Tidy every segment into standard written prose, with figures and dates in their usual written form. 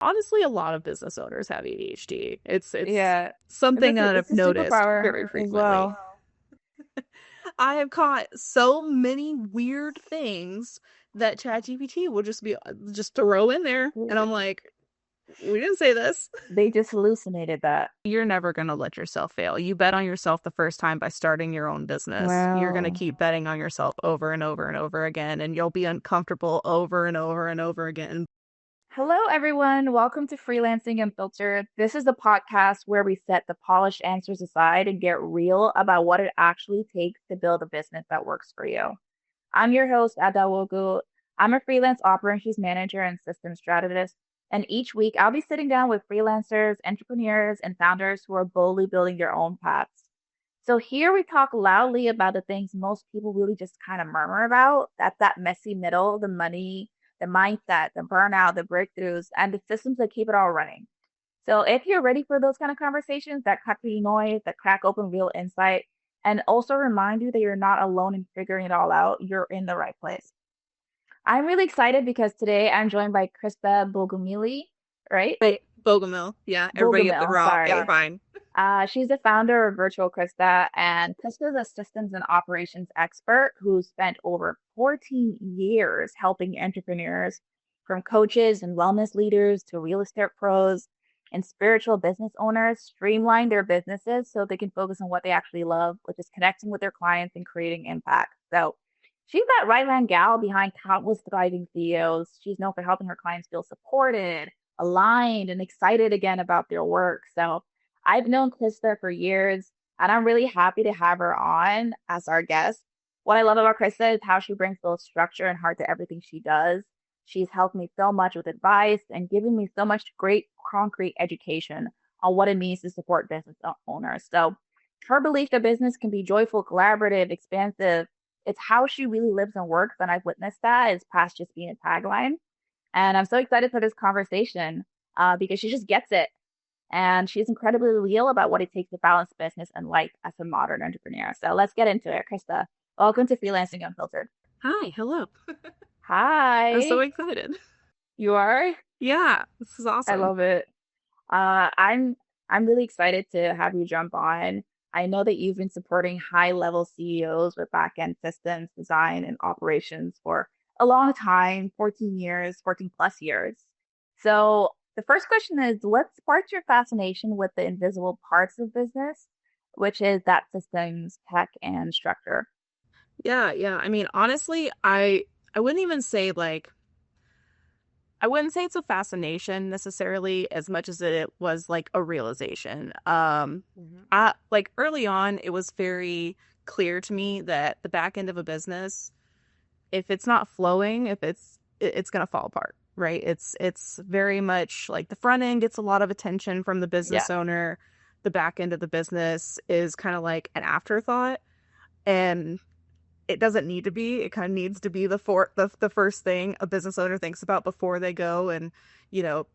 Honestly, a lot of business owners have ADHD. It's Yeah. And something that it's I've a noticed superpower very as frequently. well. I have caught so many weird things that ChatGPT will just throw in there, and I'm like, we didn't say this. They just hallucinated that. You're never going to let yourself fail. You bet on yourself the first time by starting your own business. You're going to Wow. keep betting on yourself over and over and over again, and you'll be uncomfortable over and over and over again. Hello, everyone. Welcome to Freelancing Unfiltered. This is the podcast where we set the polished answers aside and get real about what it actually takes to build a business that works for you. I'm your host, Adawogu. I'm a freelance operations manager and systems strategist. And each week, I'll be sitting down with freelancers, entrepreneurs, and founders who are boldly building their own paths. So here we talk loudly about the things most people really just kind of murmur about. That's that messy middle, the money, the mindset, the burnout, the breakthroughs, and the systems that keep it all running. So if you're ready for those kind of conversations that cut through the noise, that crack open real insight, and also remind you that you're not alone in figuring it all out, you're in the right place. I'm really excited because today I'm joined by Christa Bogumill, right? Wait, Bogumill. Yeah, everybody get the Bogumill, wrong. Yeah, sorry. fine. She's the founder of Virtual Christa, and Christa is a systems and operations expert who spent over 14 years helping entrepreneurs, from coaches and wellness leaders to real estate pros and spiritual business owners, streamline their businesses so they can focus on what they actually love, which is connecting with their clients and creating impact. So she's that right hand gal behind countless thriving CEOs. She's known for helping her clients feel supported, aligned, and excited again about their work. So I've known Krista for years, and I'm really happy to have her on as our guest. What I love about Krista is how she brings both structure and heart to everything she does. She's helped me so much with advice and given me so much great concrete education on what it means to support business owners. So, her belief that business can be joyful, collaborative, expansive, it's how she really lives and works. And I've witnessed that as past just being a tagline. And I'm so excited for this conversation because she just gets it. And she's incredibly real about what it takes to balance business and life as a modern entrepreneur. So let's get into it. Krista, welcome to Freelancing Unfiltered. Hi, hello. I'm so Hi, excited. you are? Yeah, this is I awesome. love it. I'm really excited to have you jump on. I know that you've been supporting high level CEOs with back end systems, design, and operations for a long time, 14 years, 14 plus years. So the first question is, what sparked your fascination with the invisible parts of business, which is that systems, tech, and structure? Yeah, yeah. I mean, honestly, I wouldn't even say like I wouldn't say it's a fascination necessarily as much as it was like a realization. Mhm. I like early on, it was very clear to me that the back end of a business, if it's not flowing, if it's gonna fall apart, right? It's very much like the front end gets a lot of attention from the Yeah, business owner. The back end of the business is kind of like an afterthought, and it doesn't need to be. It kind of needs to be the first thing a business owner thinks about before they go and, you know,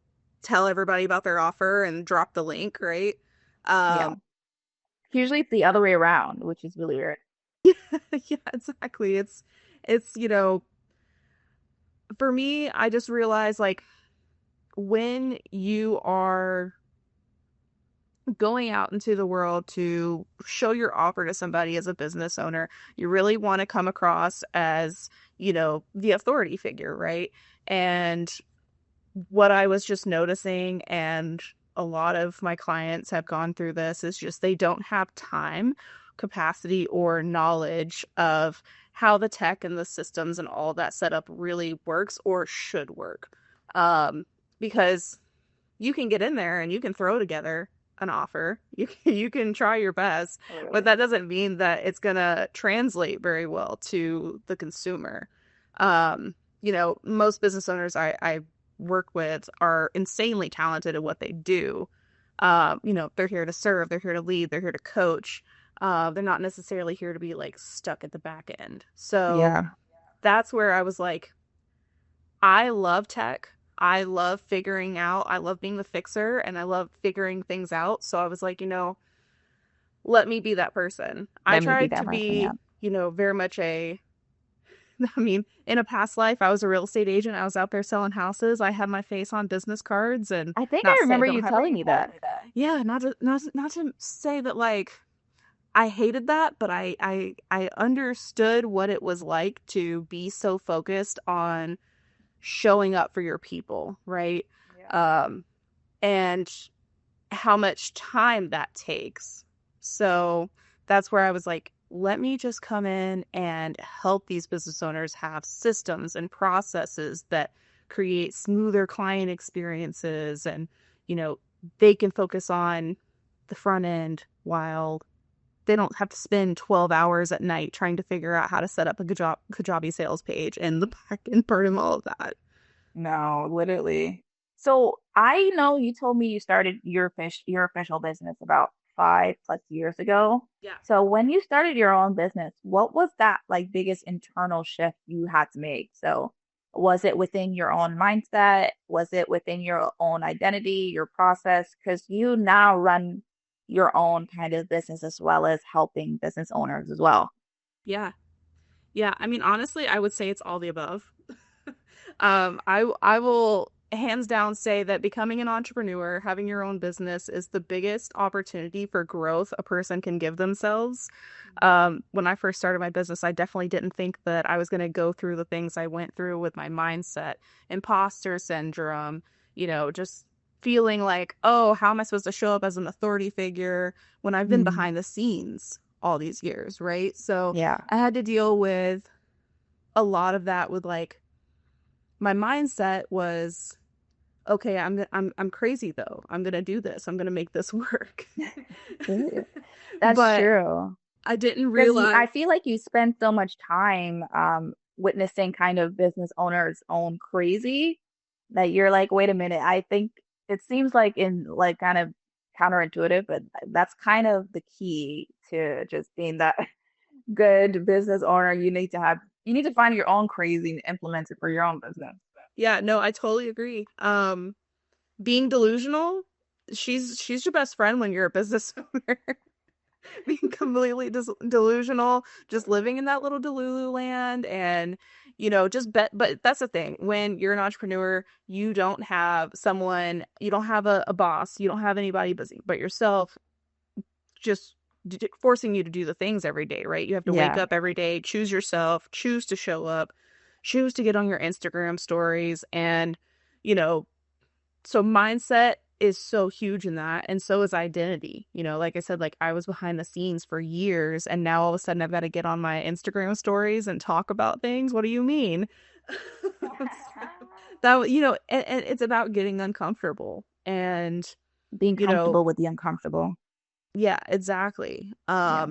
tell everybody about their offer and drop the link, right? yeah. Um, Usually it's the other way around, which is really weird. yeah, exactly. It's for me, I just realized like when you are going out into the world to show your offer to somebody as a business owner, you really want to come across as, the authority figure, right? And what I was just noticing, and a lot of my clients have gone through this, is just they don't have time, capacity, or knowledge of how the tech and the systems and all that setup really works or should work. Um, because you can get in there and you can throw together an offer. You can try your best, but Totally. that doesn't mean that it's gonna translate very well to the consumer. Most business owners I work with are insanely talented at what they do. They're here to serve, they're here to lead, they're here to coach. They're not necessarily here to be like stuck at the back end. So Yeah, that's where I was like, I love tech. I love being the fixer and I love figuring things out. So I was like, let me be that person. I let me be tried that to person. Yeah. be, very much a I mean, in a past life, I was a real estate agent. I was out there selling houses. I had my face on business cards and I think I not say I remember don't you have. telling me that. Yeah, not to say that like I hated that, but I understood what it was like to be so focused on showing up for your people, right? Yeah. Um, and how much time that takes. So that's where I was like, let me just come in and help these business owners have systems and processes that create smoother client experiences and, you know, they can focus on the front end while they don't have to spend 12 hours at night trying to figure out how to set up a Kajabi sales page and the back end part of all of that. No, literally. So I know you told me you started your official business about 5+ years ago. Yeah. So when you started your own business, what was that like biggest internal shift you had to make? So was it within your own mindset? Was it within your own identity, your process? Because you now run your own kind of business as well as helping business owners as well. Yeah. Yeah. I mean, honestly, I would say it's all the above. I will hands down say that becoming an entrepreneur, having your own business is the biggest opportunity for growth a person can give themselves. When I first started my business, I definitely didn't think that I was going to go through the things I went through with my mindset, imposter syndrome, just feeling like, oh, how am I supposed to show up as an authority figure when I've been Mm. behind the scenes all these years, right? So Yeah. I had to deal with a lot of that with like my mindset was okay, I'm crazy though. I'm gonna do this. I'm gonna make this work. Yeah. That's But true. I didn't Because I realize. feel like you spend so much time witnessing kind of business owners own crazy that you're like, wait a minute, I think it seems like in like kind of counterintuitive, but that's kind of the key to just being that good business owner. You need to find your own crazy and implement it for your own business. Yeah, no, I totally agree. Being delusional, she's your best friend when you're a business owner. Being completely delusional, just living in that little Delulu land and just bet. But that's the thing. When you're an entrepreneur, you don't have someone, you don't have a boss, you don't have anybody but yourself just forcing you to do the things every day, right? You have to wake Yeah. up every day, choose yourself, choose to show up, choose to get on your Instagram stories. And, you know, so mindset is so huge in that. And so is identity. Like I said, like I was behind the scenes for years and now all of a sudden I've got to get on my Instagram stories and talk about things. What do you mean? And it's about getting uncomfortable and, Being you know, comfortable with the uncomfortable. yeah, exactly. Yeah.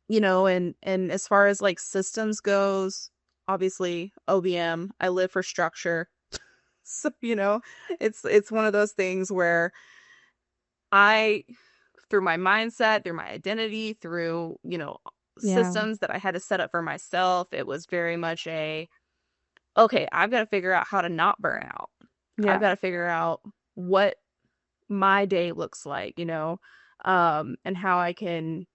And as far as like systems goes, obviously OBM, I live for structure. So, it's one of those things where I through my mindset, through my identity, through, Yeah. systems that I had to set up for myself, it was very much okay, I've got to figure out how to not burn out. I've Yeah. got to figure out what my day looks like, and how I can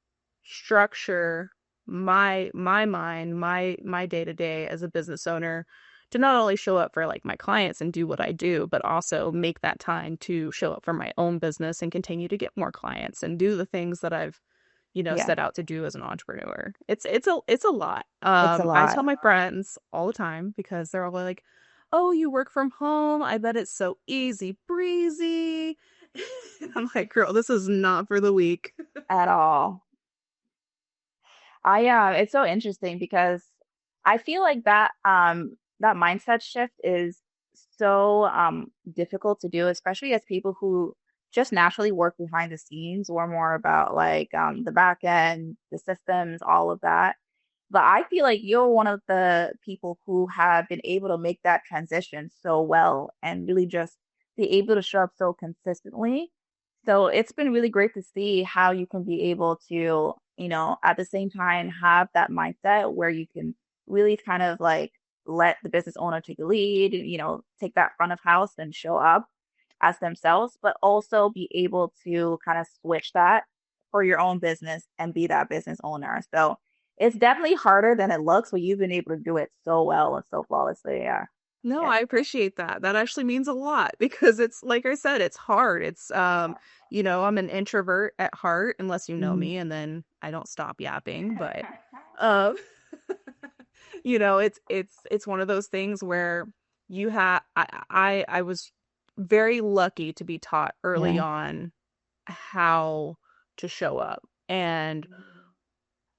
structure my mind, my day to day as a business owner to not only show up for like my clients and do what I do, but also make that time to show up for my own business and continue to get more clients and do the things that I've Yeah. set out to do as an entrepreneur. It's a lot. It's a I lot. tell my friends all the time because they're all like, "Oh, you work from home? I bet it's so easy breezy." I'm like, "Girl, this is not for the weak." At all. It's so interesting because I feel like that mindset shift is so difficult to do, especially as people who just naturally work behind the scenes or more about like the back end, the systems, all of that. But I feel like you're one of the people who have been able to make that transition so well and really just be able to show up so consistently. So it's been really great to see how you can be able to, at the same time have that mindset where you can really kind of like let the business owner take the lead, take that front of house and show up as themselves, but also be able to kind of switch that for your own business and be that business owner. So It's definitely harder than it looks, but you've been able to do it so well and so flawlessly. Yeah. No, Yeah. I appreciate that. That actually means a lot because it's like I said, it's hard. It's I'm an introvert at heart unless you know Mhm. me and then I don't stop yapping, but um it's one of those things where I was very lucky to be taught early Yeah. on how to show up. And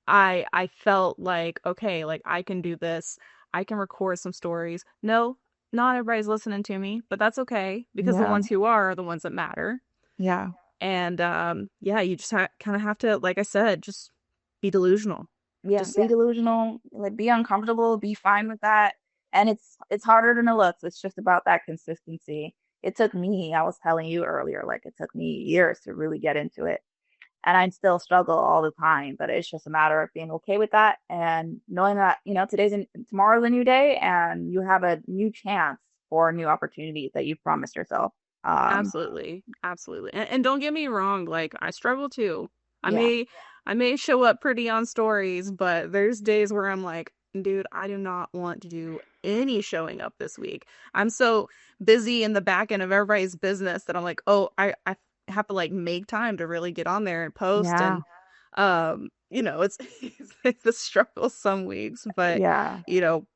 I felt like, okay, like I can do this. I can record some stories. No, not everybody's listening to me, but that's okay because the Yeah. ones who are the ones that matter. Yeah. And yeah, you just kind of have to, like I said, just be delusional. Yeah. Just Be delusional, like be uncomfortable, be fine with that. And it's harder than it looks. It's just about that consistency. It took me, I was telling you earlier, like it took me years to really get into it. And I still struggle all the time, but it's just a matter of being okay with that and knowing that, tomorrow's a new day and you have a new chance for new opportunities that you've promised yourself. Um, absolutely, absolutely. And don't get me wrong, like I struggle too. I yeah, may I may show up pretty on stories, but there's days where I'm like, dude, I do not want to do any showing up this week. I'm so busy in the back end of everybody's business that I'm like, oh, I have to like make time to really get on there and post yeah, and it's it's a struggle some weeks, but yeah.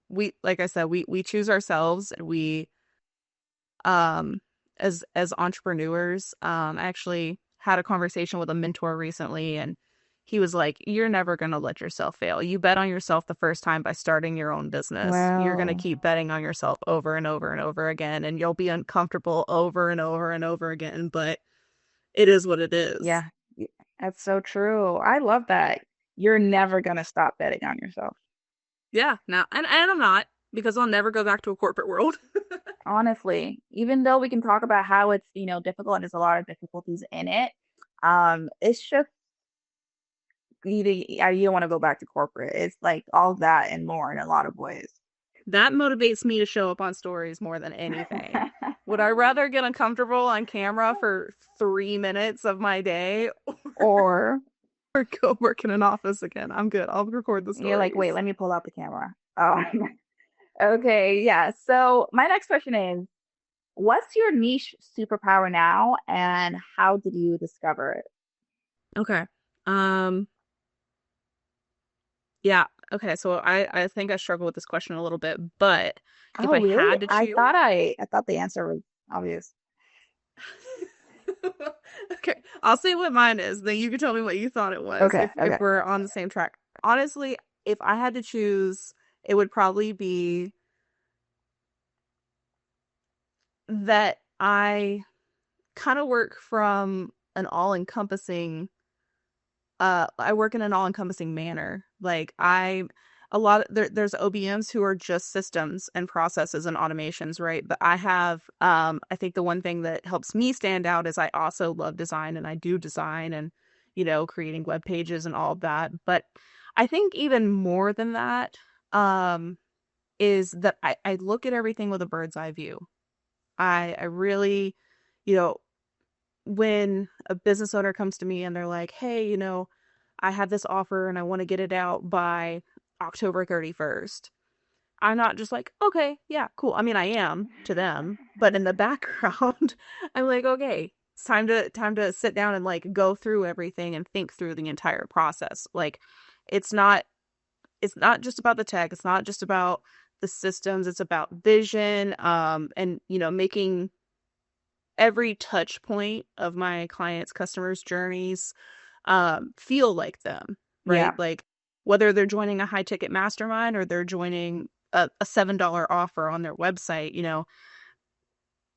we like I said, we choose ourselves and we um as entrepreneurs. I actually had a conversation with a mentor recently and he was like, you're never going to let yourself fail. You bet on yourself the first time by starting your own business. You're going to Well, keep betting on yourself over and over and over again, and you'll be uncomfortable over and over and over again, but it is what it is. yeah, that's so true. I love that. You're never gonna stop betting on yourself. Yeah, now and I'm not because I'll never go back to a corporate world. Honestly, even though we can talk about how it's, difficult and there's a lot of difficulties in it, it's just you don't want to go back to corporate. It's like all that and more in a lot of ways. That motivates me to show up on stories more than anything. Would I rather get uncomfortable on camera for 3 minutes of my day Or or go work in an office again? I'm good. I'll record the you're like, wait, stories. let me pull out the camera. Okay, yeah. So my next question is, what's your niche superpower now, and how did you discover it? Okay. Um, yeah. Okay. So I think I struggle with this question a little bit, but if Oh, I really? had to I choose, thought I thought the answer was obvious. okay, I'll say what mine is. Then you can tell me what you thought it was Okay, if okay. we're on the same track. Honestly, if I had to choose, it would probably be that I kind of work from an all-encompassing I work in an all-encompassing manner. Like there's OBMs who are just systems and processes and automations, right? But I think the one thing that helps me stand out is I also love design and I do design and creating web pages and all of that. But I think even more than that um is that I look at everything with a bird's eye view. I really, you know, when a business owner comes to me and they're like, hey, I have this offer and I want to get it out by October 31st. I'm not just like, okay, yeah, cool. I mean, I am to them, but in the background, I'm like, okay, it's time to sit down and like go through everything and think through the entire process. Like it's not it's not just about the tech, it's not just about the systems, it's about vision and making every touch point of my clients' customers' journeys feel like them, right? Yeah. Like whether they're joining a high ticket mastermind or they're joining a $7 offer on their website,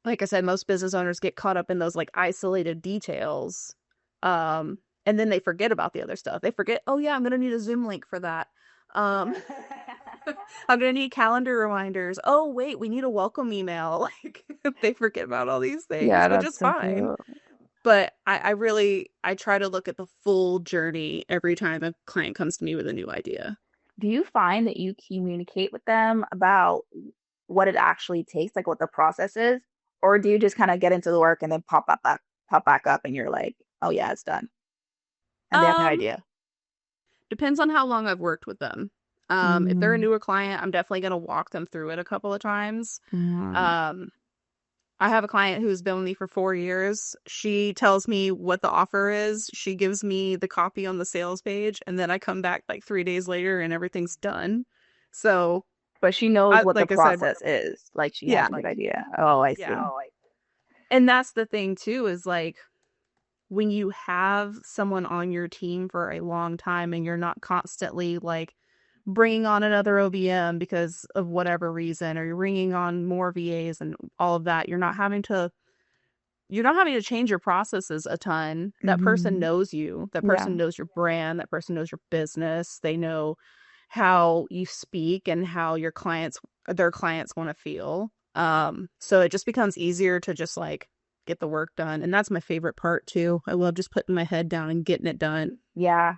like I said, most business owners get caught up in those like isolated details. And then they forget about the other stuff. They forget, oh yeah, I'm gonna need a Zoom link for that. Um, I'm gonna need calendar reminders. Oh wait, we need a welcome email. Like they forget about all these things, Yeah, which that's is so fine. true. But I really I try to look at the full journey every time a client comes to me with a new idea. Do you find that you communicate with them about what it actually takes, like what the process is, or do you just kind of get into the work and then pop back up, and you're like, oh yeah, it's done, and they have no Um, idea? Depends on how long I've worked with them. If they're a Mm. newer client, I'm definitely going to walk them through it a couple of times. Mm. Um, I have a client who's been with me for 4 years. She tells me what the offer is. She gives me the copy on the sales page, and then I come back like 3 days later and everything's done. So But she knows I, what the like I said, process is. Like she has yeah, a good idea. Oh, I yeah. see. And that's the thing too, is like when you have someone on your team for a long time and you're not constantly like bringing on another OBM because of whatever reason, or you're bringing on more VAs and all of that, you're not having to change your processes a ton. That person Hmm. knows you. That Yeah. person knows your brand. That person knows your business. They know how you speak and how their clients want to feel. So it just becomes easier to just like get the work done. And that's my favorite part too. I love just putting my head down and getting it done. Yeah.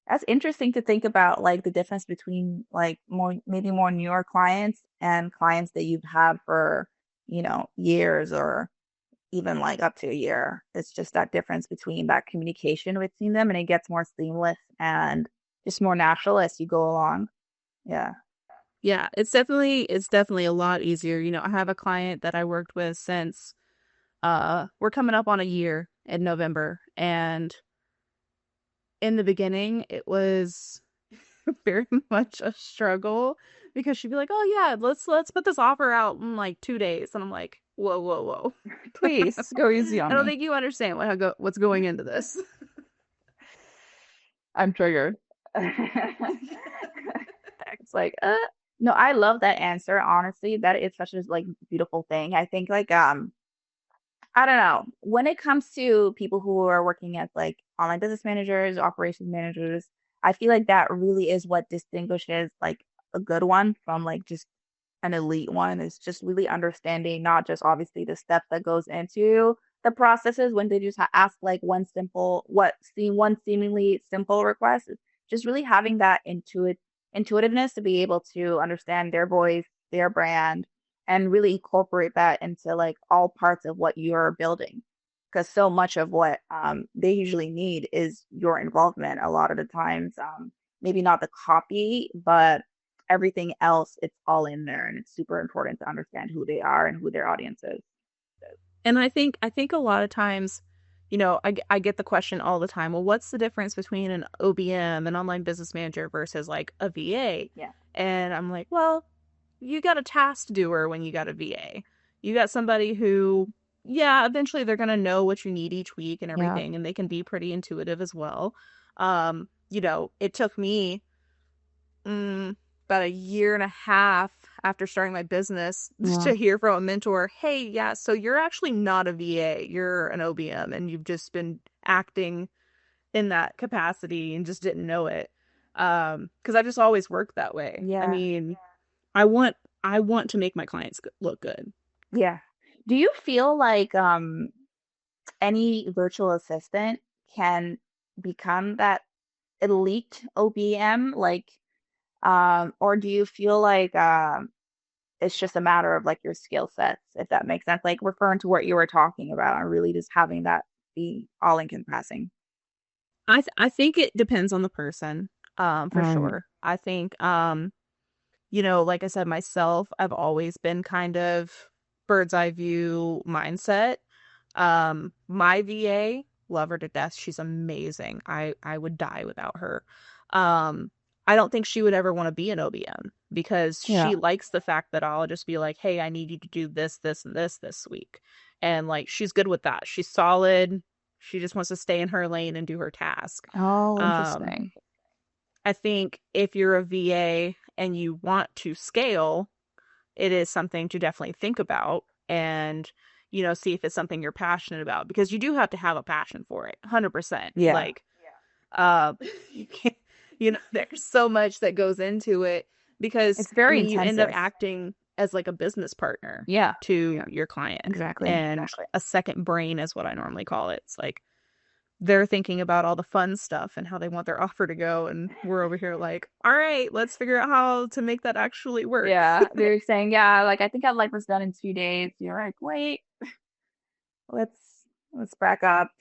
That's interesting to think about, like the difference between like more maybe more newer clients and clients that you've had for, years or even like up to a year. It's just that difference between that communication between them, and it gets more seamless and just more natural as you go along. Yeah. Yeah, it's definitely a lot easier. I have a client that I worked with since we're coming up on a year in November, and in the beginning it was very much a struggle because she'd be like, "Oh yeah, let's put this offer out in like 2 days," and I'm like, "Whoa, whoa, whoa! Please go easy on I don't me. think you understand what's going into this." I'm triggered. It's like, no, I love that answer. Honestly, that is such a like beautiful thing. I think like I don't know. When it comes to people who are working as like online business managers, operations managers, I feel like that really is what distinguishes like a good one from like just an elite one, is just really understanding not just obviously the steps that goes into the processes when they just ask like one seemingly simple request. It's just really having that intuitiveness to be able to understand their voice, their brand, and really incorporate that into like all parts of what you're building. Because so much of what they usually need is your involvement a lot of the times. Maybe not the copy, but everything else, it's all in there. And it's super important to understand who they are and who their audience is. And I think a lot of times, I get the question all the time, well, what's the difference between an OBM, an online business manager, versus like a VA? Yeah. And I'm like, well, you got a task doer when you got a VA. You got somebody who, yeah, eventually they're gonna know what you need each week and Yeah. everything, and they can be pretty intuitive as well. It took me mm, about a year and a half after starting my business Yeah. to hear from a mentor, hey, yeah, so you're actually not a VA, you're an OBM, and you've just been acting in that capacity and just didn't know it. Because I just always worked that way. I Yeah. mean, I want I want to make my clients look good. Yeah. Do you feel like any virtual assistant can become that elite OBM? Like, or do you feel like it's just a matter of like your skill sets, if that makes sense? Like referring to what you were talking about and really just having that be all encompassing. I think it depends on the person, for Um, sure. I think, like I said, myself, I've always been kind of bird's eye view mindset. My VA, love her to death. She's amazing. I would die without her. Um, I don't think she would ever want to be an OBM because yeah. she likes the fact that I'll just be like, "Hey, I need you to do this, this, and this week." And like she's good with that. She's solid. She just wants to stay in her lane and do her task. Oh, Um, interesting. I think if you're a VA and you want to scale, it is something to definitely think about and see if it's something you're passionate about, because you do have to have a passion for it. 100%. Yeah. Like uh you can't, there's so much that goes into it, because It's I very mean you end up intensive. acting as like a business partner Yeah, to your client, exactly. and a second brain is what I normally call it. It's like they're thinking about all the fun stuff and how they want their offer to go, and we're over here like, all right, let's figure out how to make that actually work. Yeah, they're saying, yeah, like I think I'd like this done in 2 days. You're like, wait, let's let's back up.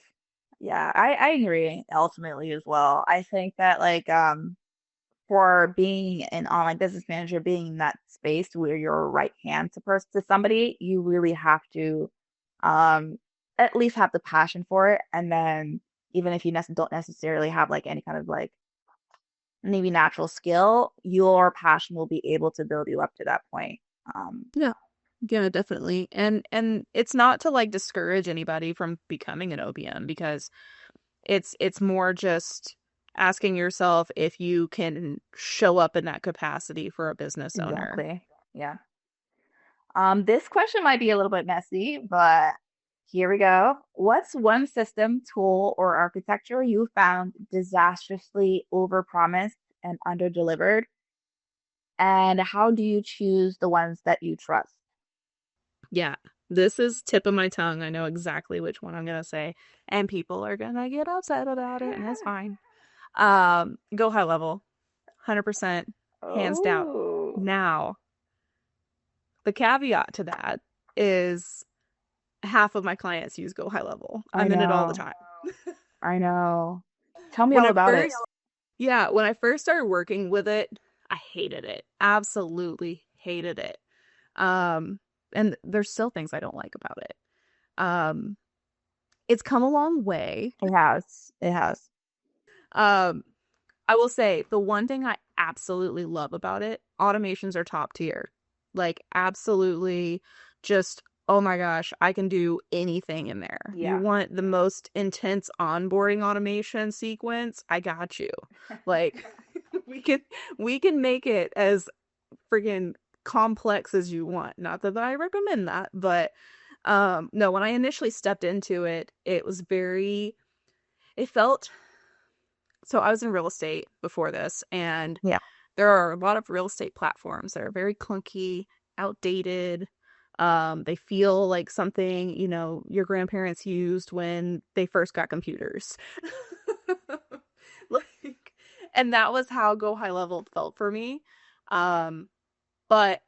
Yeah, I agree ultimately as well. I think that like for being an online business manager, being in that space where you're a right hand to somebody, you really have to um at least have the passion for it. And then even if you don't necessarily have like any kind of like maybe natural skill, your passion will be able to build you up to that point. Um, Yeah. Yeah, definitely. And it's not to like discourage anybody from becoming an OBM because it's more just asking yourself if you can show up in that capacity for a business owner. exactly. Yeah. This question might be a little bit messy, but here we go. What's one system, tool, or architecture you found disastrously overpromised and underdelivered? And how do you choose the ones that you trust? Yeah. This is tip of my tongue. I know exactly which one I'm gonna say, and people are gonna get upset about it, and it's fine. Go high level, 100%, hands down. Oh, Now, the caveat to that is half of my clients use Go High Level. I I'm in it all the know. time. I know. Tell me When all I about it. first, yeah, when I first started working with it, I hated it. Absolutely hated it. Um, and there's still things I don't like about it. Um, it's come a long way. It has. It has. Um, I will say the one thing I absolutely love about it, automations are top tier. Like absolutely just, oh my gosh, I can do anything in there. You Yeah. want the most intense onboarding automation sequence? I got you. Like we can we can make it as friggin' complex as you want. Not that I recommend that, but no, when I initially stepped into it, it was very it felt so I was in real estate before this, and Yeah. there are a lot of real estate platforms that are very clunky, outdated. They feel like something, your grandparents used when they first got computers. Like, and that was how Go High Level felt for me. Um, but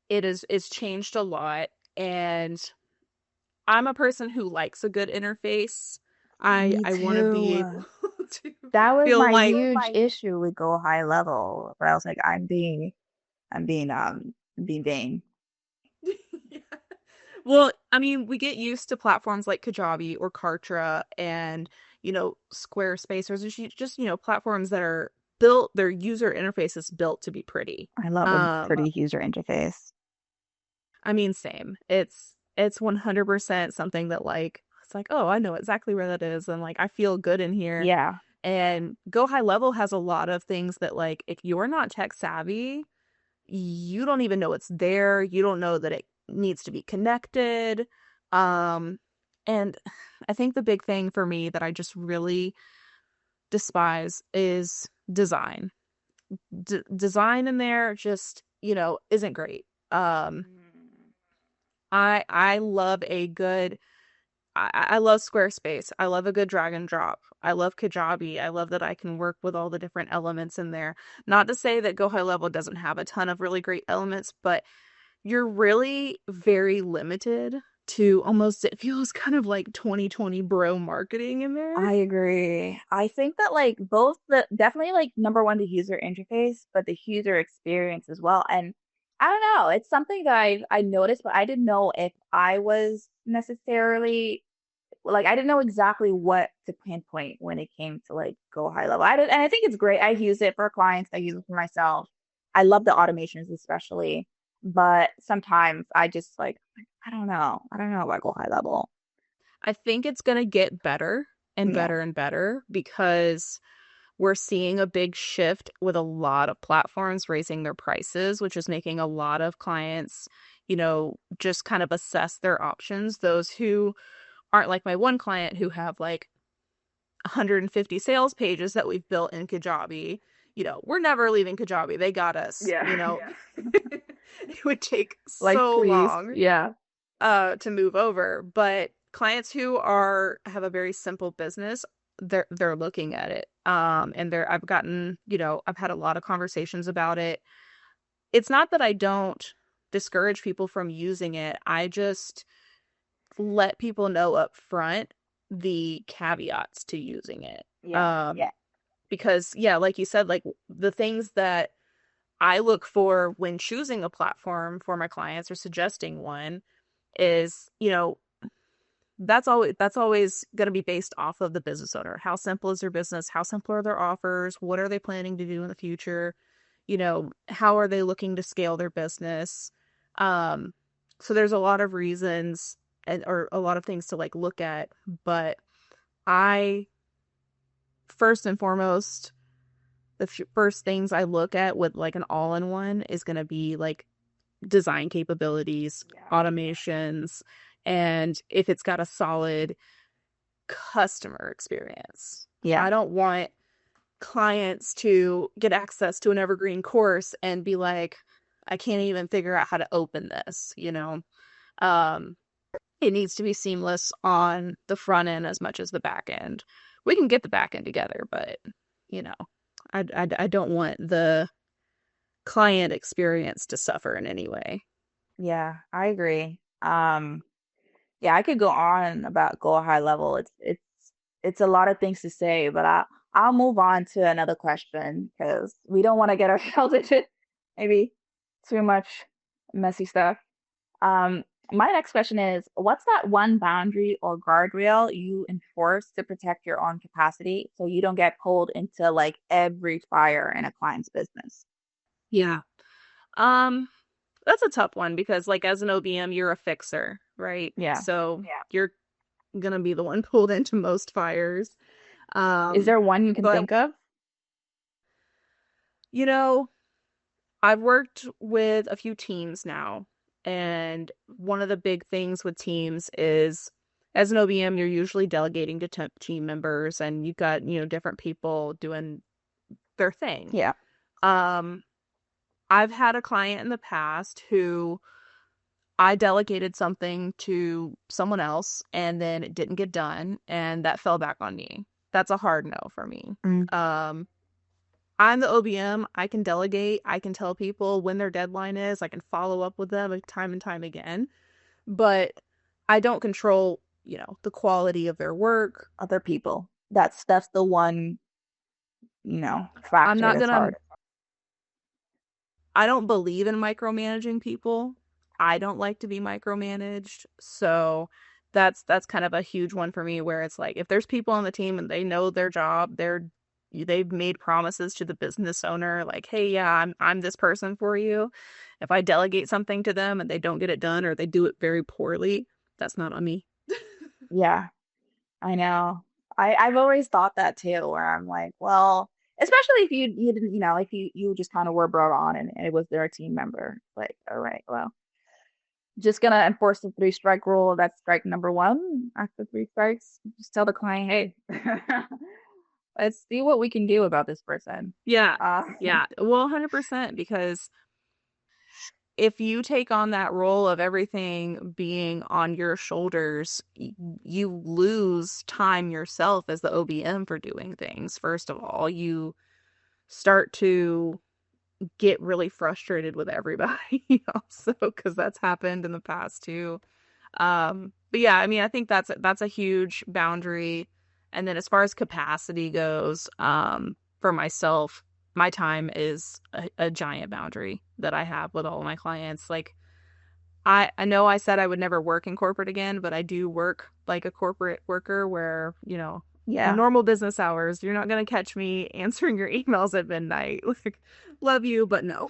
it's changed a lot, and I'm a person who likes a good interface. Me I want to be too. able to That was feel my like huge issue with Go High Level, where I was like, I'm being vain. Yeah. Well, I mean, we get used to platforms like Kajabi or Kartra and, Squarespace or just, platforms that are built, their user interface is built to be pretty. I love a Um, pretty user interface. I mean, same. It's 100% something that like it's like, oh, I know exactly where that is and like I feel good in here. Yeah, And Go High Level has a lot of things that like if you're not tech savvy, you don't even know it's there. You don't know that it needs to be connected. Um, and I think the big thing for me that I just really despise is design. Design in there just, isn't great. Um, I love a good I love Squarespace. I love a good drag and drop. I love Kajabi. I love that I can work with all the different elements in there. Not to say that Go High Level doesn't have a ton of really great elements, but you're really very limited to almost, it feels kind of like 2020 bro marketing in there. I agree. I think that like both the definitely like number one, the user interface, but the user experience as well. And I don't know, it's something that I noticed, but I didn't know if I was necessarily like I didn't know exactly what to pinpoint when it came to like Go High Level. I did, and I think it's great. I use it for clients. I use it for myself. I love the automations especially, but sometimes I just like I don't know. I don't know about Go High Level. I think it's going to get better and Yeah. better and better because we're seeing a big shift with a lot of platforms raising their prices, which is making a lot of clients, just kind of assess their options. Those who aren't like my one client who have like 150 sales pages that we've built in Kajabi. We're never leaving Kajabi. They got us, Yeah. It would take Like, so please. long Yeah. to move over, but clients who have a very simple business, they're looking at it. And I've had a lot of conversations about it. It's not that I don't discourage people from using it. I just let people know up front the caveats to using it. Yeah. Because yeah, like you said, like the things that I look for when choosing a platform for my clients or suggesting one is, that's always going to be based off of the business owner. How simple is their business? How simple are their offers? What are they planning to do in the future? How are they looking to scale their business? Um, so there's a lot of reasons or a lot of things to like look at, but I first and foremost, the first things I look at with like an all-in-one is going to be like design capabilities, Yeah. automations, and if it's got a solid customer experience. Yeah. I don't want clients to get access to an evergreen course and be like, I can't even figure out how to open this. Um, it needs to be seamless on the front end as much as the back end. We can get the back end together, but you know, I don't want the client experience to suffer in any way. Yeah, I agree. Yeah, I could go on about go high level. It's a lot of things to say, but I'll move on to another question because we don't want to get ourselves into maybe too much messy stuff. Um, my next question is, what's that one boundary or guardrail you enforce to protect your own capacity so you don't get pulled into like every fire in a client's business? Yeah. Um, that's a tough one because like as an OBM, you're a fixer, right? Yeah. So you're gonna be the one pulled into most fires. Is Um, there one you can but think of? you know, I've worked with a few teams now, and one of the big things with teams is as an OBM, you're usually delegating to team members and you've got, different people doing their thing. Yeah. Um, I've had a client in the past who I delegated something to someone else and then it didn't get done and that fell back on me. That's a hard no for me. Mm. Um, I'm the OBM. I can delegate. I can tell people when their deadline is. I can follow up with them time and time again. But I don't control, the quality of their work. Other people. That's the one, I'm factor not that's gonna, hard. I don't believe in micromanaging people. I don't like to be micromanaged. So that's kind of a huge one for me where it's like if there's people on the team and they know their job, they've made promises to the business owner like, "Hey, yeah, I'm this person for you." If I delegate something to them and they don't get it done or they do it very poorly, that's not on me. Yeah, I know. I've always thought that too, where I'm like, well, especially if you didn't, if you just kind of were brought on and it was their team member. Like, all right, well, just gonna enforce the three strike rule. That's strike number one. After three strikes, just tell the client, hey, let's see what we can do about this person. Yeah. Uh, Yeah. Well, 100% because if you take on that role of everything being on your shoulders, you lose time yourself as the OBM for doing things. First of all, you start to get really frustrated with everybody also because that's happened in the past too. But yeah, I mean, I think that's a huge boundary. And then as far as capacity goes, for myself, my time is a giant boundary that I have with all my clients. Like I know I said I would never work in corporate again, but I do work like a corporate worker where, yeah, normal business hours, you're not gonna catch me answering your emails at midnight. Like, love you, but no.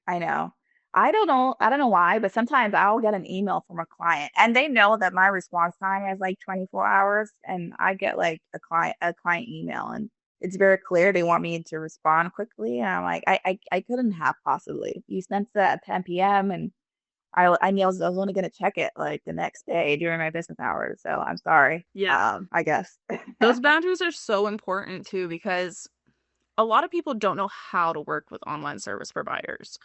I know. I don't know why, but sometimes I'll get an email from a client and they know that my response time is like 24 hours and I get like a client email and it's very clear they want me to respond quickly and I'm like I couldn't have possibly. You sent that at 10 p.m. and I knew I was only gonna check it like the next day during my business hours. So I'm sorry. Yeah. I guess. Those boundaries are so important too because a lot of people don't know how to work with online service providers.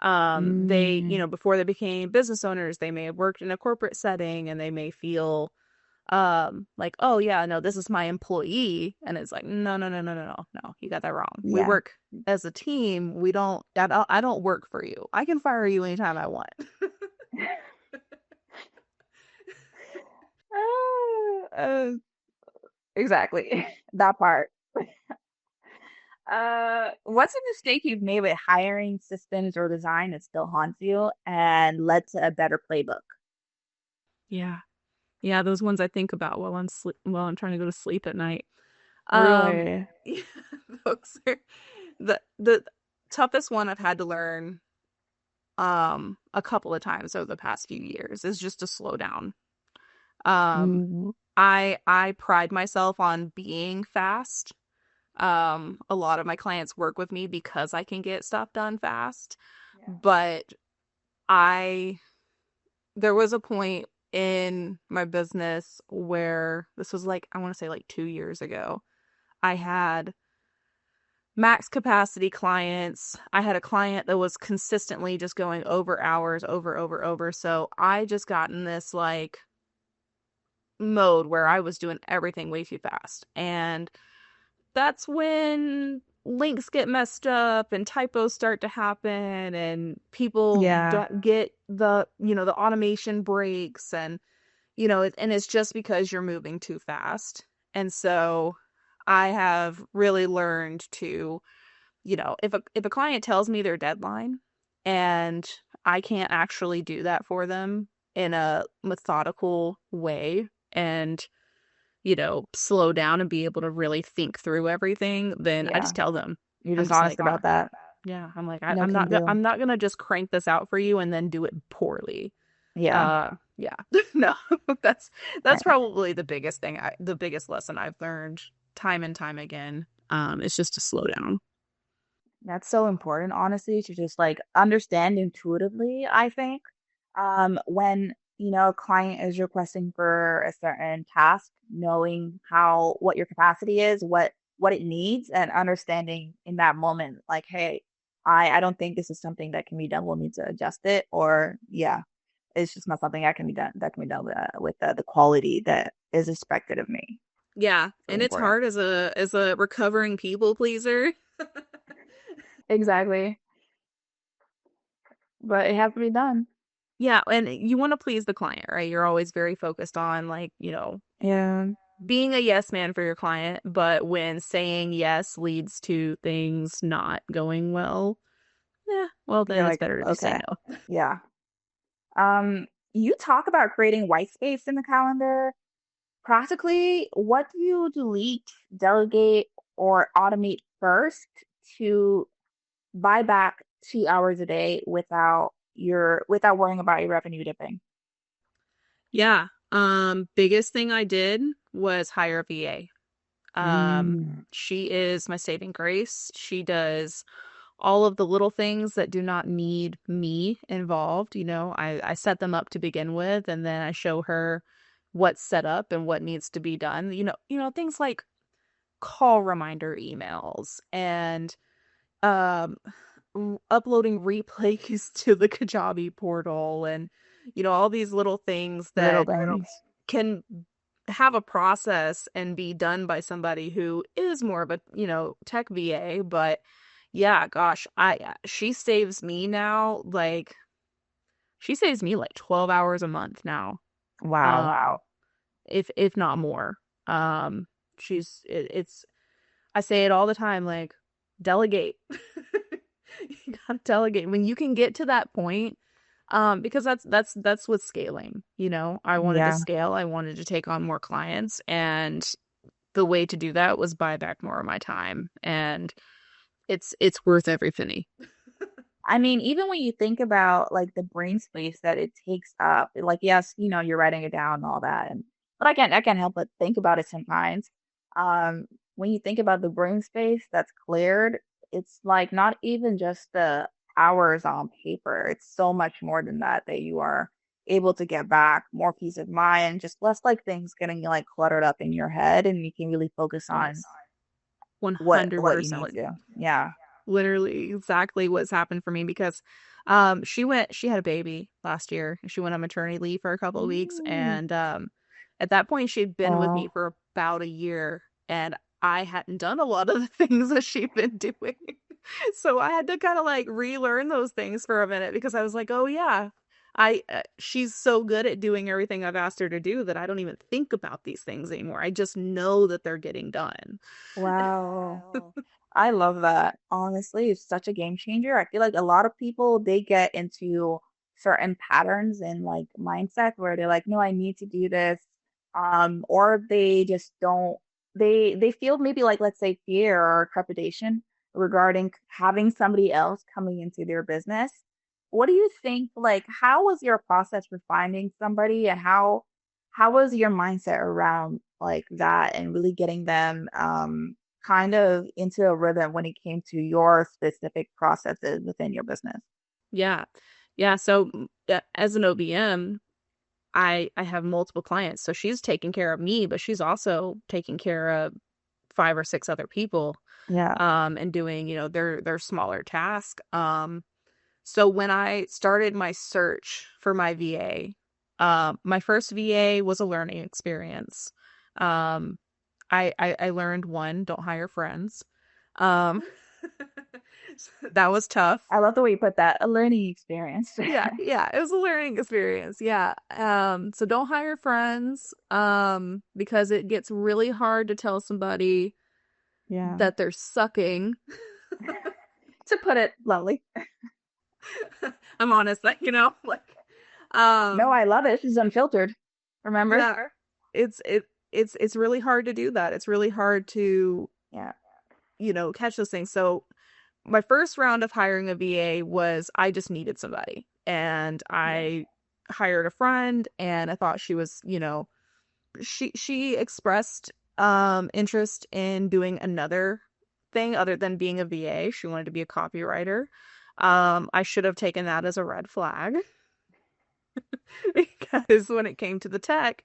Mm, Before they became business owners, they may have worked in a corporate setting and they may feel like, oh yeah, no, this is my employee. And it's like, no, no, no, no, no, no, no, you got that wrong. We yeah. work as a team. I don't work for you. I can fire you anytime I want. Uh, exactly. That part. What's a mistake you've made with hiring systems or design that still haunts you and led to a better playbook? Yeah. Yeah, those ones I think about while I'm trying to go to sleep at night. Um, Really? yeah, those are the toughest one I've had to learn a couple of times over the past few years is just to slow down. Um, Mm, I pride myself on being fast. A lot of my clients work with me because I can get stuff done fast, yeah. but I there was a point in my business where this was like I want to say like 2 years ago. I had max capacity clients. I had a client that was consistently just going over hours, over. So I just got in this like mode where I was doing everything way too fast. And that's when links get messed up and typos start to happen and people Yeah. don't get the automation breaks and and it's just because you're moving too fast. And so I have really learned to, if a client tells me their deadline and I can't actually do that for them in a methodical way and slow down and be able to really think through everything, then I Yeah. just tell them. You're I'm just just honest like, about that. yeah, I'm like, No can do. I'm not gonna just crank this out for you and then do it poorly. Yeah. Yeah, no, that's Right. that's probably the biggest lesson I've learned time and time again. Is just to slow down. That's so important, honestly, to just like understand intuitively, I think. When, a client is requesting for a certain task, knowing what your capacity is, what it needs, and understanding in that moment, like, hey, I don't think this is something that can be done. We'll need to adjust it, or yeah, it's just not something that can be done with the quality that is expected of me. Yeah, Really and it's important. hard as a recovering people pleaser. Exactly. But it has to be done. Yeah, and you want to please the client, right? You're always very focused on like, Yeah. being a yes man for your client, but when saying yes leads to things not going well, yeah, well You're then it's like, better to just say okay. no. Yeah. You talk about creating white space in the calendar. Practically, what do you delete, delegate, or automate first to buy back 2 hours a day without worrying about your revenue dipping? Yeah. Biggest thing I did was hire a VA. Mm, She is my saving grace. She does all of the little things that do not need me involved. I set them up to begin with, and then I show her what's set up and what needs to be done. Things like call reminder emails and um uploading replays to the Kajabi portal and all these little things little that things. can have a process and be done by somebody who is more of a, tech VA, but yeah, gosh, I she saves me now like she saves me like 12 hours a month now. Wow. Wow. If not more. Um it's I say it all the time like delegate. You gotta delegate when you can get to that point. Because that's with scaling, I wanted to Yeah. scale, I wanted to take on more clients, and the way to do that was buy back more of my time, and it's worth every penny. I mean, even when you think about like the brain space that it takes up, like yes, you're writing it down and all that, but I can't help but think about it sometimes. Um, when you think about the brain space that's cleared, it's like not even just the hours on paper. It's so much more than that you are able to get back, more peace of mind, just less like things getting like cluttered up in your head, and you can really focus on Yes. what you 100%. need to. Yeah. Literally exactly what's happened for me because she had a baby last year. She went on maternity leave for a couple of weeks, Mm. and at that point she'd been with me Oh. for about a year, and I hadn't done a lot of the things that she'd been doing. So I had to kind of like relearn those things for a minute because I was like, "Oh yeah, she's so good at doing everything I've asked her to do that I don't even think about these things anymore. I just know that they're getting done. Wow. I love that. Honestly, it's such a game changer. I feel like a lot of people they get into certain patterns and like mindset where they're like, no, I need to do this. Or they just don't they feel maybe like let's say fear or trepidation regarding having somebody else coming into their business. What do you think, like how was your process for finding somebody and how was your mindset around like that and really getting them kind of into a rhythm when it came to your specific processes within your business? Yeah. Yeah. So as an OBM, I have multiple clients. So she's taking care of me, but she's also taking care of 5 or 6 other people, Yeah. and doing, their smaller task. So when I started my search for my VA, my first VA was a learning experience. Um, I learned, one, don't hire friends. Um, that was tough. I love the way you put that, a learning experience. Yeah, yeah, it was a learning experience. Yeah. So don't hire friends, because it gets really hard to tell somebody Yeah. that they're sucking. To put it bluntly. I'm honest, like, No, um, I love it. This is unfiltered. Remember? yeah, it's really hard to do that. It's really hard to, Yeah. catch those things. So my first round of hiring a VA was, I just needed somebody, and Yeah. I hired a friend, and I thought she was, she expressed interest in doing another thing other than being a VA. She wanted to be a copywriter. I should have taken that as a red flag. Because when it came to the tech,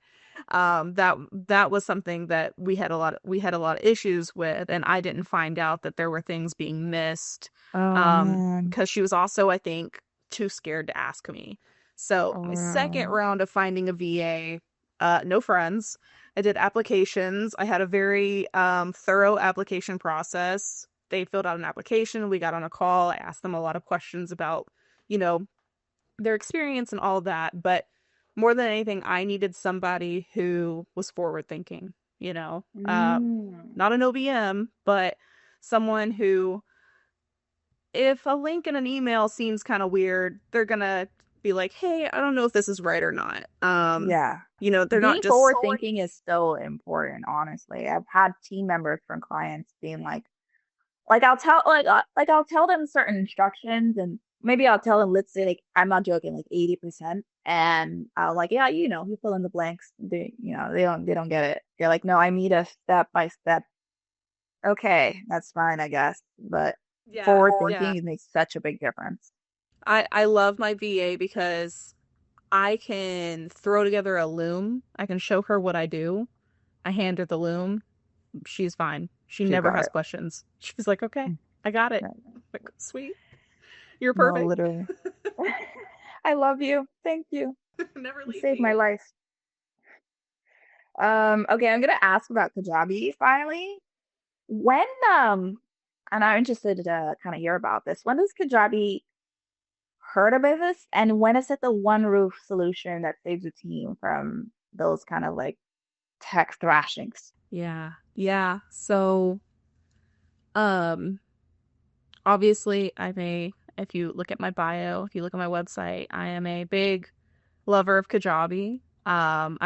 that was something that we had a lot of issues with, and I didn't find out that there were things being missed, Oh man. because she was also, I think, too scared to ask me. So my second Oh, round of finding a VA, no friends. I did applications. I had a very thorough application process. They filled out an application. We got on a call. I asked them a lot of questions about, you know, their experience and all of that. But more than anything, I needed somebody who was forward thinking, mm. not an OBM, but someone who, if a link in an email seems kind of weird, they're gonna be like, hey, I don't know if this is right or not. Yeah. They're not Being just, forward thinking is so important, honestly. I've had team members from clients being like I'll tell them certain instructions and maybe I'll tell them, let's say like I'm not joking, like 80%. And I'll like, yeah, you fill in the blanks. They don't get it. You're like, no, I need a step by step. Okay, that's fine, I guess. But yeah, forward yeah. thinking it makes such a big difference. I love my VA because I can throw together a loom. I can show her what I do. I hand her the loom. She's fine. She She never got has it. questions. She's like, okay, I got it. Right. Like, sweet. You're No, perfect. literally. I love you. Thank you. Never You leave saved my me. life. Okay, I'm gonna ask about Kajabi finally. When and I'm interested to kind of hear about this. When does Kajabi heard about this, and when is it the one roof solution that saves the team from those kind of like tech thrashings? Yeah. Yeah. So, um, obviously, if you look at my bio, if you look at my website, I am a big lover of Kajabi. In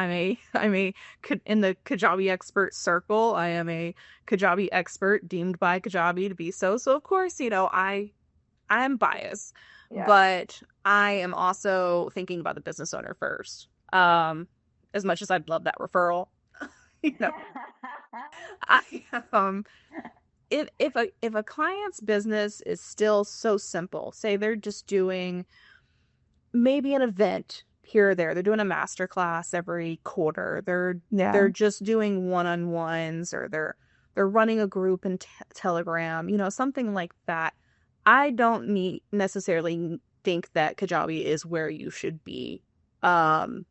the Kajabi expert circle, I am a Kajabi expert deemed by Kajabi to be so. So of course, I'm biased, Yeah. but I am also thinking about the business owner first. As much as I'd love that referral, you know, I if a client's business is still so simple, say they're just doing maybe an event here or there. They're doing a master class every quarter. They're Yeah. just doing one-on-ones, or they're running a group in Telegram, something like that. I don't need necessarily think that Kajabi is where you should be. Um,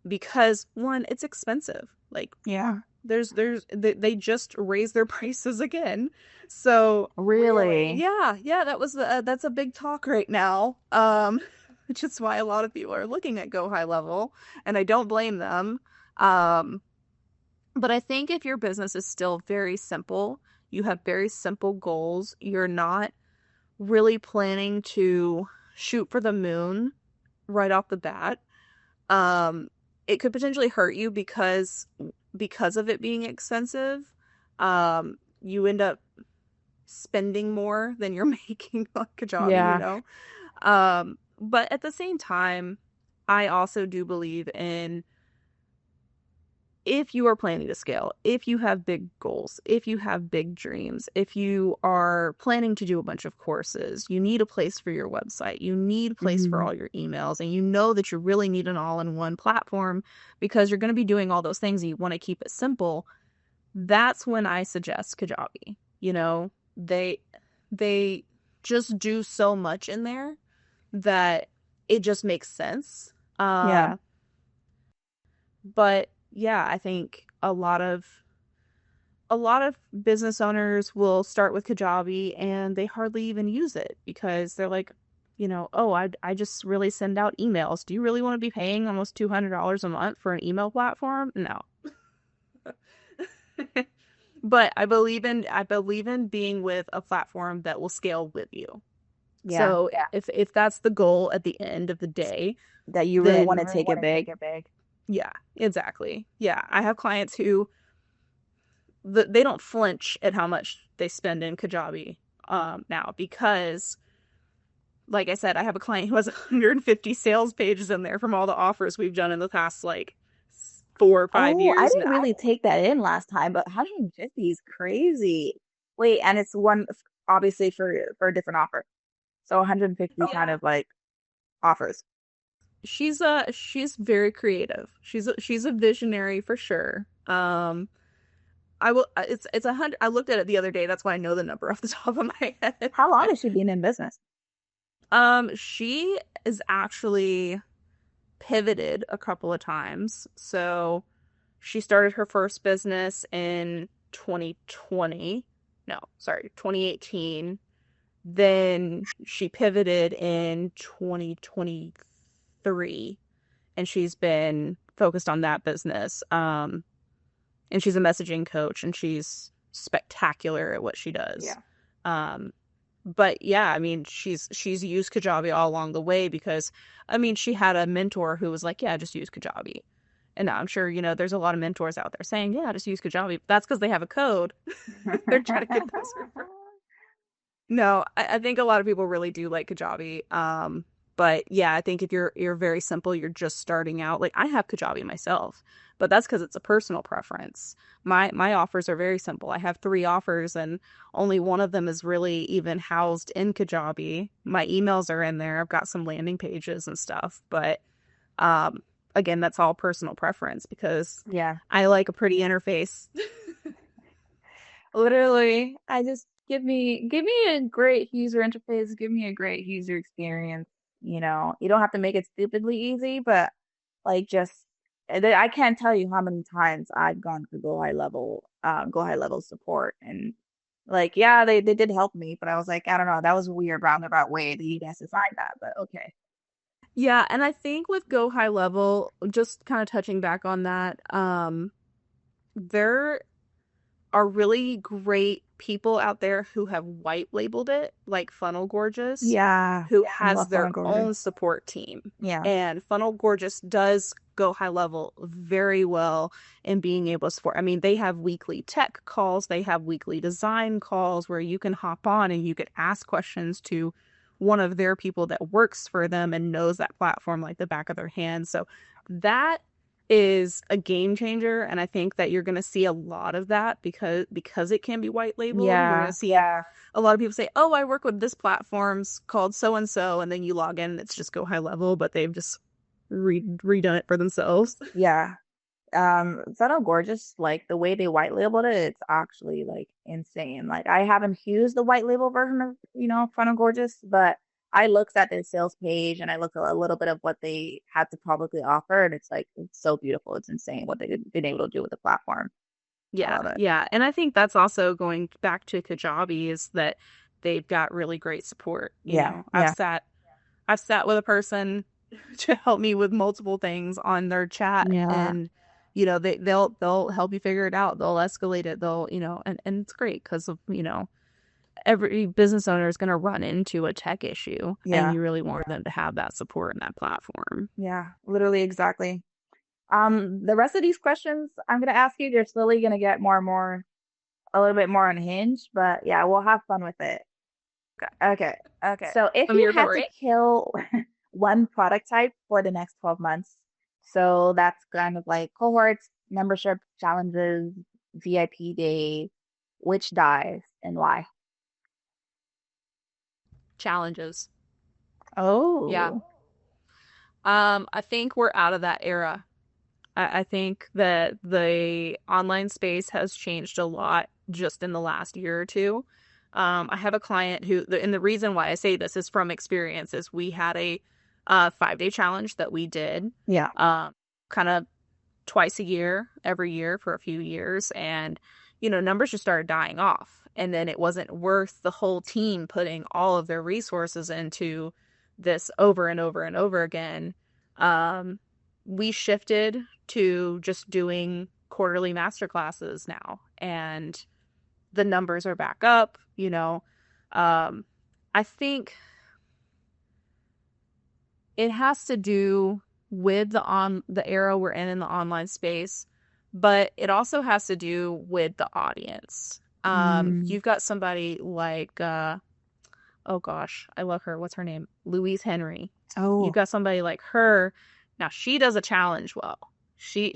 because one, it's expensive. Like, Yeah. they just raised their prices again. So Really? yeah, yeah, that's a big talk right now. which is why a lot of people are looking at Go High Level, and I don't blame them. Um, but I think if your business is still very simple, you have very simple goals, you're not really planning to shoot for the moon right off the bat, um, it could potentially hurt you because of it being expensive. You end up spending more than you're making on Kajabi, you Yeah. know? But at the same time, I also do believe in if you are planning to scale, if you have big goals, if you have big dreams, if you are planning to do a bunch of courses, you need a place for your website, you need a place for Hmm. all your emails, and you know that you really need an all-in-one platform because you're going to be doing all those things and you want to keep it simple. That's when I suggest Kajabi. You know, they just do so much in there that it just makes sense. Yeah. But yeah, I think a lot of business owners will start with Kajabi and they hardly even use it because they're like, oh, I just really send out emails. Do you really want to be paying almost $200 a month for an email platform? No. But I believe in being with a platform that will scale with you. Yeah. So if that's the goal at the end of the day, That you really want then to take it big. yeah, exactly. Yeah, I have clients who they don't flinch at how much they spend in Kajabi now because, like I said, I have a client who has 150 sales pages in there from all the offers we've done in the past like 4 or 5 Oh, I years didn't now. really take that in last time, but 150 is crazy. Wait, and it's one obviously for a different offer. So 150 kind Yeah, of like offers. she's very creative. She's a visionary for sure. I will. It's 100. I looked at it the other day. That's why I know the number off the top of my head. How long has she been in business? She is actually pivoted a couple of times. So she started her first business in 2020. No, sorry, 2018. Then she pivoted in 2023 and she's been focused on that business. And she's a messaging coach and she's spectacular at what she does. Yeah. Um, but yeah, I mean, she's used Kajabi all along the way because I mean, she had a mentor who was like, "Yeah, just use Kajabi." And now I'm sure, there's a lot of mentors out there saying, "Yeah, just use Kajabi." That's because they have a code. They're trying to get those. No, I think a lot of people really do like Kajabi. But yeah, I think if you're very simple, you're just starting out. Like I have Kajabi myself, but that's because it's a personal preference. My offers are very simple. I have 3 offers, and only one of them is really even housed in Kajabi. My emails are in there. I've got some landing pages and stuff, but um, again, that's all personal preference because Yeah. I like a pretty interface. Literally, I just give me a great user interface, give me a great user experience. You don't have to make it stupidly easy, but like just I can't tell you how many times I've gone to go high level support and like yeah, they did help me, but I was like, I don't know, that was a weird roundabout way that you guys decided that, but okay. Yeah, and I think with Go High Level, just kind of touching back on that, there are really great people out there who have white labeled it, like Funnel Gorgeous, Yeah, who I has love their Funnel Gorgeous. own support team. Yeah. And Funnel Gorgeous does Go High Level very well in being able to support. I mean, they have weekly tech calls, they have weekly design calls where you can hop on and you could ask questions to one of their people that works for them and knows that platform like the back of their hand. So that is a game changer, and I think that you're going to see a lot of that because it can be white labeled. We're going Yeah. to see a lot of people say, "Oh, I work with this platform's called so and so," and then you log in and it's just Go High Level, but they've just redone it for themselves. Yeah. Funnel Gorgeous, like the way they white labeled it, it's actually like insane. Like I haven't used the white label version of, Funnel Gorgeous, but I looked at their sales page and I looked at a little bit of what they had to publicly offer, and it's like it's so beautiful. It's insane what they've been able to do with the platform. I Yeah, love it. yeah, and I think that's also going back to Kajabi is that they've got really great support. Yeah, I've yeah. sat I've sat with a person to help me with multiple things on their chat, Yeah. and they'll help you figure it out. They'll escalate it. They'll, and it's great because of, every business owner is going to run into a tech issue, and Yeah. you really want them to have that support in that platform. Yeah. Literally, exactly. The rest of these questions I'm gonna ask you, they're slowly gonna get more and more, a little bit more unhinged, but yeah, we'll have fun with it. Okay. Okay. So if I'm you here had for to it. kill one product type for the next 12 months, so that's kind of like cohorts, membership, challenges, VIP day, which dies and why? Challenges. Yeah. Oh. I think we're out of that era. I think that the online space has changed a lot just in the last year or two. I have a client and the reason why I say this is from experience, is we had a 5-day challenge that we did, Yeah. kind of twice a year, every year for a few years, and numbers just started dying off, and then it wasn't worth the whole team putting all of their resources into this over and over and over again. um we shifted to just doing quarterly master classes now, and the numbers are back up. I think it has to do with the era we're in the online space, but it also has to do with the audience. Mm. You've got somebody like oh gosh, I love her. What's her name? Louise Henry. You've Oh. got somebody like her. Now she does a challenge well. She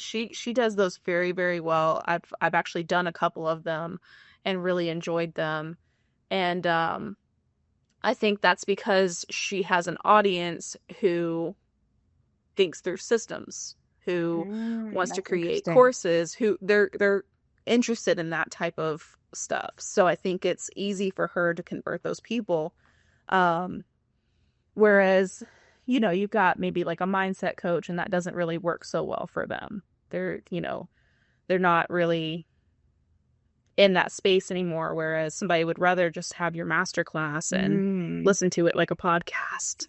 does those very, very well. I've actually done a couple of them and really enjoyed them. And I think that's because she has an audience who thinks through systems, who wants to That's create interesting. courses, who they're interested in that type of stuff. So I think it's easy for her to convert those people. Um, Whereas, you've got maybe like a mindset coach, and that doesn't really work so well for them. They're not really in that space anymore. Whereas somebody would rather just have your master class and Mm. listen to it like a podcast.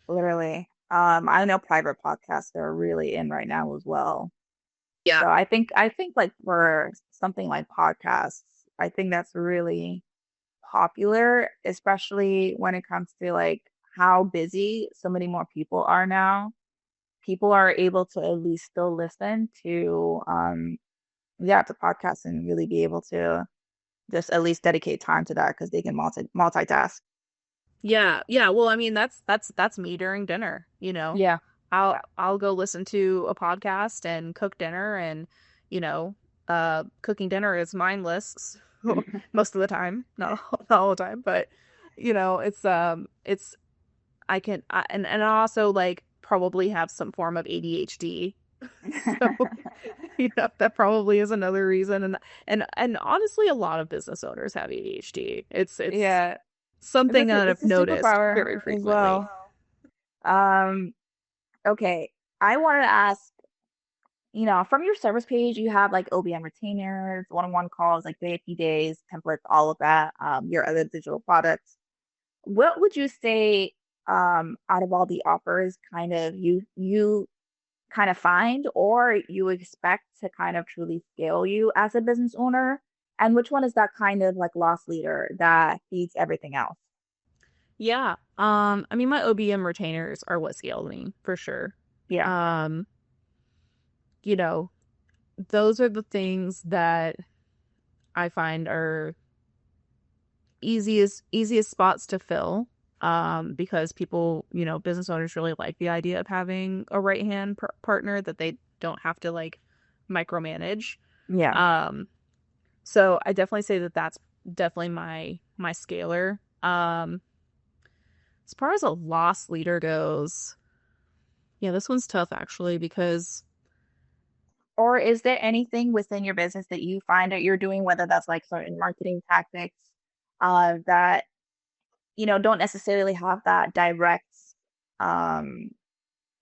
Literally. I know private podcasts are really in right now as well. Yeah. So I think like for something like podcasts, I think that's really popular, especially when it comes to like how busy so many more people are now. People are able to at least still listen to yeah, to podcasts and really be able to just at least dedicate time to that because they can multitask. Yeah, yeah. Well, I mean, that's me during dinner, Yeah. I'll go listen to a podcast and cook dinner, and cooking dinner is mindless most of the time, not all the time, but it's and I also like probably have some form of ADHD. So, that probably is another reason, and honestly, a lot of business owners have ADHD. It's Yeah. And something it's that a, I've it's a noticed superpower very as frequently. well. Um, okay. I wanted to ask, from your service page, you have like OBM retainers, one-on-one calls, like VIP days, templates, all of that, your other digital products. What would you say, out of all the offers, kind of you kind of find or you expect to kind of truly scale you as a business owner? And which one is that kind of like loss leader that feeds everything else? Yeah. I mean, my OBM retainers are what scaled me for sure. Yeah. Um, you know, those are the things that I find are easiest spots to fill. Because people, business owners really like the idea of having a right hand partner that they don't have to like micromanage. Yeah. Um, so I definitely say that that's definitely my scaler. As far as a loss leader goes, yeah, this one's tough actually because Or is there anything within your business that you find that you're doing, whether that's like certain marketing tactics, that, don't necessarily have that direct, um,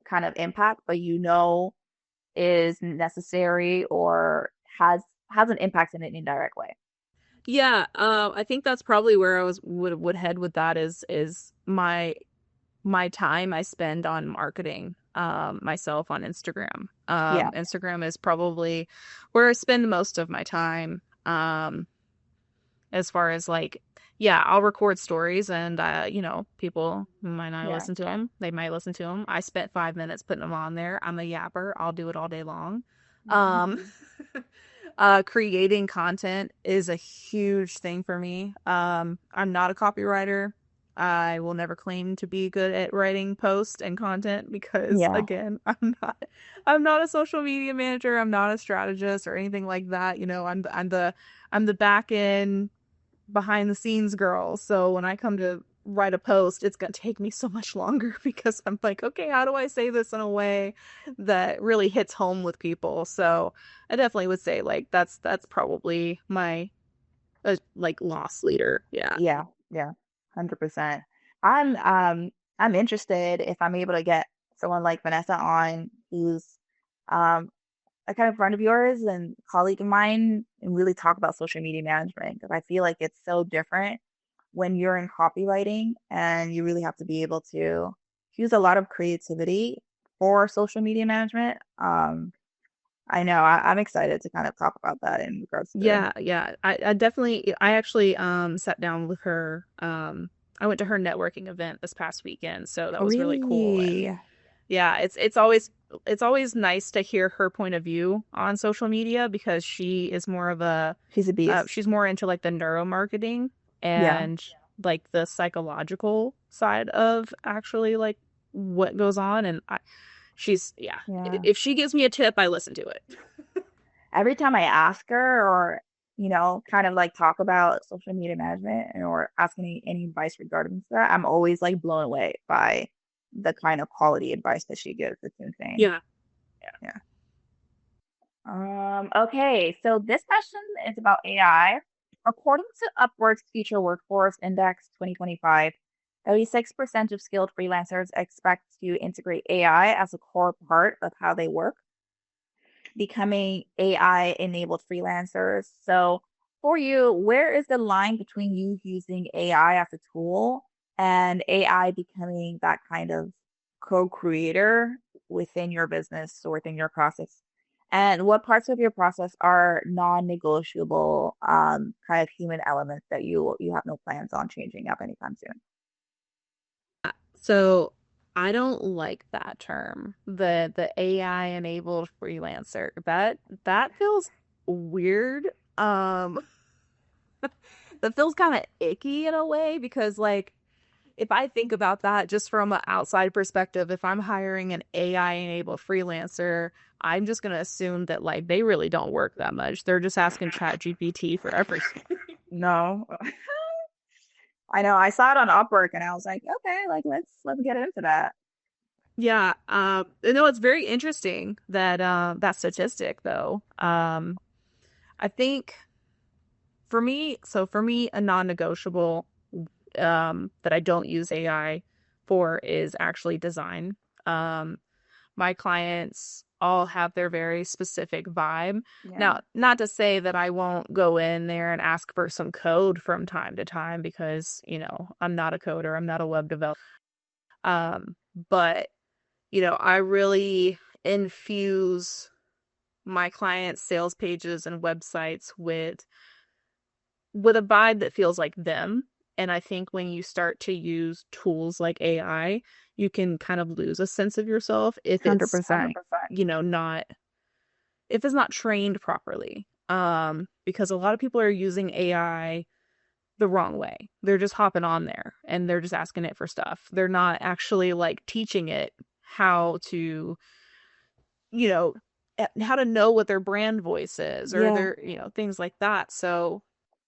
kind of impact, but is necessary or has has an impact in an indirect way? yeah, I think that's probably where I would head with that is my my time I spend on marketing myself on Instagram. Yeah. Instagram is probably where I spend most of my time. As far as like, yeah, I'll record stories and people might not Yeah. listen to them. They might listen to them. I spent 5 minutes putting them on there. I'm a yapper. I'll do it all day long. Um, creating content is a huge thing for me. I'm not a copywriter. I will never claim to be good at writing posts and content because Yeah. again, I'm not a social media manager. I'm not a strategist or anything like that. I'm the back end behind the scenes girl. So when I come to write a post, it's going to take me so much longer because I'm like, okay, how do I say this in a way that really hits home with people? So I definitely would say like that's probably my like loss leader. Yeah. Yeah. Yeah. 100%. I'm interested if I'm able to get someone like Vanessa on who's um a kind of friend of yours and colleague of mine and really talk about social media management because I feel like it's so different when you're in copywriting and you really have to be able to use a lot of creativity for social media management. I know I'm excited to kind of talk about that in regards to Yeah, yeah. I definitely I actually sat down with her. I went to her networking event this past weekend, so that oh, was really cool. really? And yeah, it's always nice to hear her point of view on social media because she is more of a She's a beast. she's more into like the neuromarketing Yeah. and like the psychological side of actually like what goes on. And she's yeah. Yeah. If she gives me a tip, I listen to it. Every time I ask her or, kind of like talk about social media management or ask any advice regarding that, I'm always like blown away by the kind of quality advice that she gives. It's insane. Yeah. Yeah. Okay, so this question is about AI. According to Upwork's Future Workforce Index 2025, 36% of skilled freelancers expect to integrate AI as a core part of how they work, becoming AI-enabled freelancers. So for you, where is the line between you using AI as a tool and AI becoming that kind of co-creator within your business or within your process? And what parts of your process are non-negotiable, kind of human elements that you have no plans on changing up anytime soon? So I don't like that term, the AI enabled freelancer. That feels weird. Um, that feels kind of icky in a way because like if I think about that just from an outside perspective, if I'm hiring an AI enabled freelancer, I'm just gonna assume that like they really don't work that much. They're just asking Chat GPT for everything. No, I know. I saw it on Upwork and I was like, okay, like let's get into that. Yeah, no, it's very interesting that that statistic though. I think for me, a non-negotiable that I don't use AI for is actually design. Um, my clients all have their very specific vibe. Yeah. Now, not to say that I won't go in there and ask for some code from time to time because, I'm not a coder, I'm not a web developer. But I really infuse my clients' sales pages and websites with a vibe that feels like them. And I think when you start to use tools like AI, you can kind of lose a sense of yourself if it's, 100%. not if it's not trained properly. Because a lot of people are using AI the wrong way. They're just hopping on there and they're just asking it for stuff. They're not actually like teaching it how to, you know, how to know what their brand voice is or Yeah. their, things like that. So,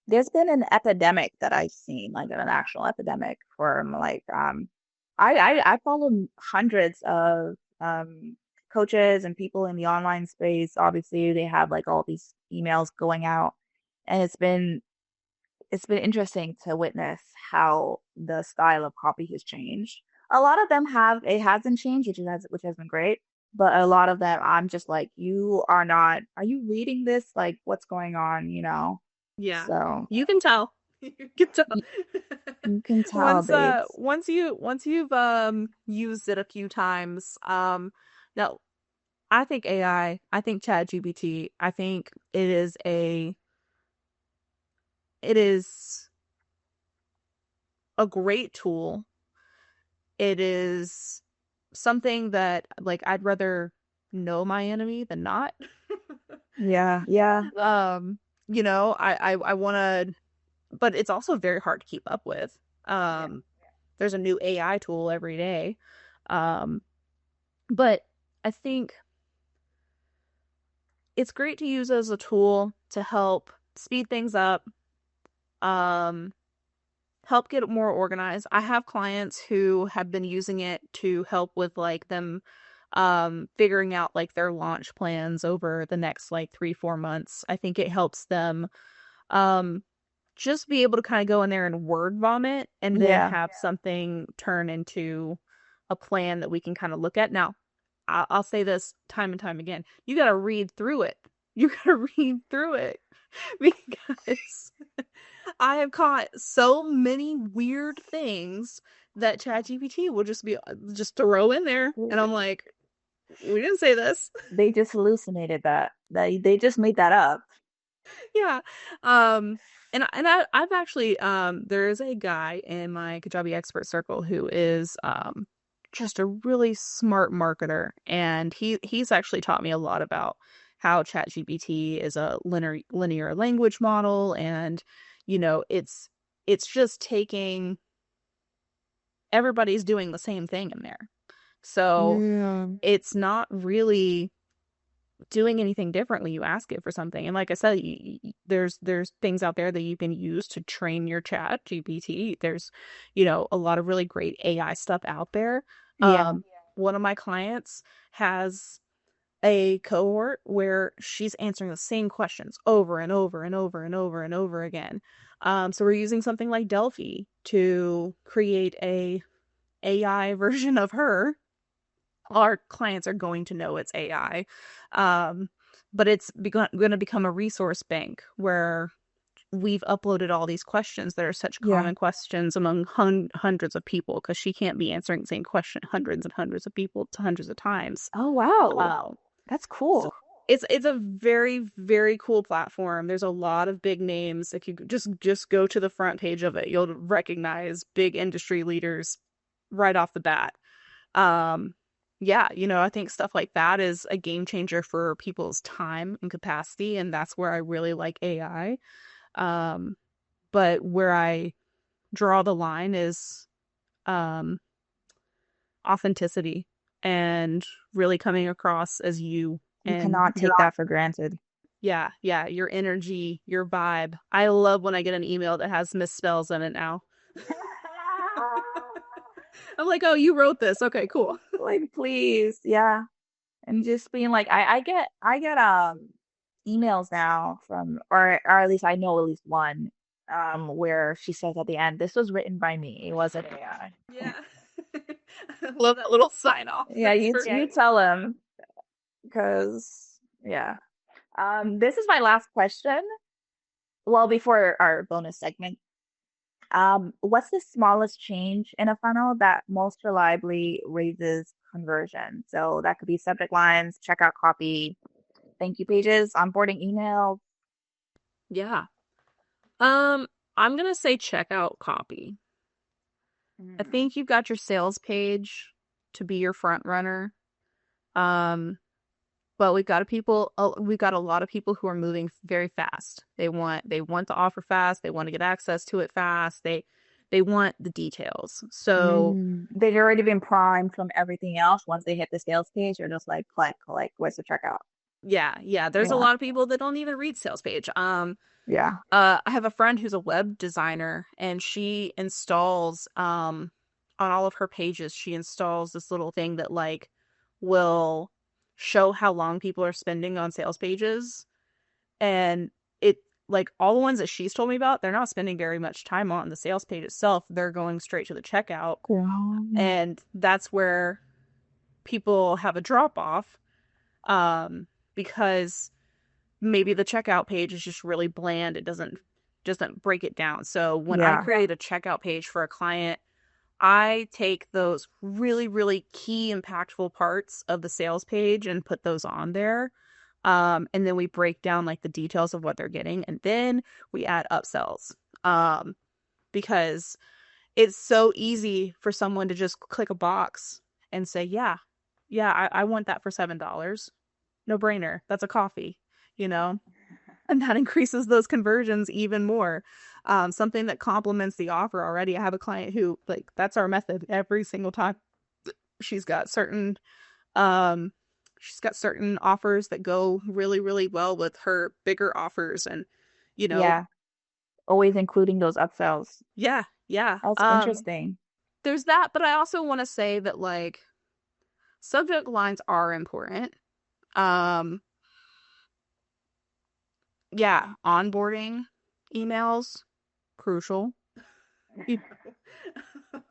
There's been an epidemic that I've seen, like an actual epidemic from like I follow hundreds of coaches and people in the online space. Obviously, they have like all these emails going out, and it's been interesting to witness how the style of copy has changed. A lot of them have it hasn't changed, which has been great. But a lot of them, I'm just like, you are not. Are you reading this? Like, what's going on? yeah, So you can tell. You can tell. You, you can tell, babes. Once you've used it a few times, now I think AI, I think ChatGPT, I think it is a great tool. It is something that like I'd rather know my enemy than not. Yeah, yeah, Um, I want to, but it's also very hard to keep up with. yeah, Um, there's a new AI tool every day. Um, but I think it's great to use as a tool to help speed things up, um, help get it more organized. I have clients who have been using it to help with like them figuring out like their launch plans over the next like 3-4 months. I think it helps them um just be able to kind of go in there and word vomit and then yeah. have something turn into a plan that we can kind of look at. Now, I'll say this time and time again. You got to read through it. You got to read through it because I have caught so many weird things that ChatGPT will just be just throw in there, and I'm like, we didn't say this. They just hallucinated that. They just made that up. Yeah. I've actually there is a guy in my Kajabi expert circle who is just a really smart marketer, and he's actually taught me a lot about how ChatGPT is a linear language model, and it's just taking everybody's doing the same thing in there. So Yeah. it's not really doing anything different when you ask it for something. And like I said, there's things out there that you can use to train your chat GPT. There's, a lot of really great AI stuff out there. Yeah. One of my clients has a cohort where she's answering the same questions over and over and over and over and over again. So we're using something like Delphi to create a AI version of her. Our clients are going to know it's AI. Um, but it's going to become a resource bank where we've uploaded all these questions that are such Yeah. common questions among hundreds of people because she can't be answering the same question hundreds and hundreds of people to hundreds of times. Oh, wow. Um, That's so cool. it's a very, very cool platform. There's a lot of big names. If you just go to the front page of it, you'll recognize big industry leaders right off the bat. Um, yeah, I think stuff like that is a game changer for people's time and capacity, and that's where I really like AI. Um, but where I draw the line is um authenticity and really coming across as you You and cannot your take that for granted. yeah, your energy, your vibe. I love when I get an email that has misspells in it now. I'm like, "Oh, you wrote this. Okay, cool." Like, please, yeah. And just being like, I get emails now from, or at least I know at least one, where she says at the end, "This was written by me. It wasn't AI." Yeah. I love that little sign off. Yeah, That's you perfect. tell them, because yeah. This is my last question. Well, before our bonus segment. What's the smallest change in a funnel that most reliably raises conversion? So that could be subject lines, checkout copy, thank you pages, onboarding email. Yeah. Um, I'm gonna say checkout copy. I Mm, think you've got your sales page to be your front runner. Um, but we've got a lot of people who are moving very fast. They want the offer fast. They want to get access to it fast. They want the details. So They've already been primed from everything else. Once they hit the sales page, you're just like, click, like, where's the checkout? yeah, there's a Yeah, lot of people that don't even read sales page. yeah, I have a friend who's a web designer, and she installs on all of her pages, she installs this little thing that like will show how long people are spending on sales pages. And it like all the ones that she's told me about, they're not spending very much time on the sales page itself. They're going straight to the checkout. cool. And that's where people have a drop off because maybe the checkout page is just really bland. It doesn't doesn't break it down. So when I Yeah. create a checkout page for a client, I take those really, really key, impactful parts of the sales page and put those on there. And then we break down like the details of what they're getting, and then we add upsells. Um, because it's so easy for someone to just click a box and say, yeah, yeah, I want that for $7. No brainer. That's a coffee, you know? And that increases those conversions even more. Something that complements the offer already. I have a client who, like, that's our method every single time. She's got certain, um, she's got certain offers that go really, really well with her bigger offers. And, you know, Yeah. Always including those upsells. yeah, yeah. That's interesting. There's that, but I also want to say that, like, subject lines are important. Um, yeah, onboarding emails, crucial. You-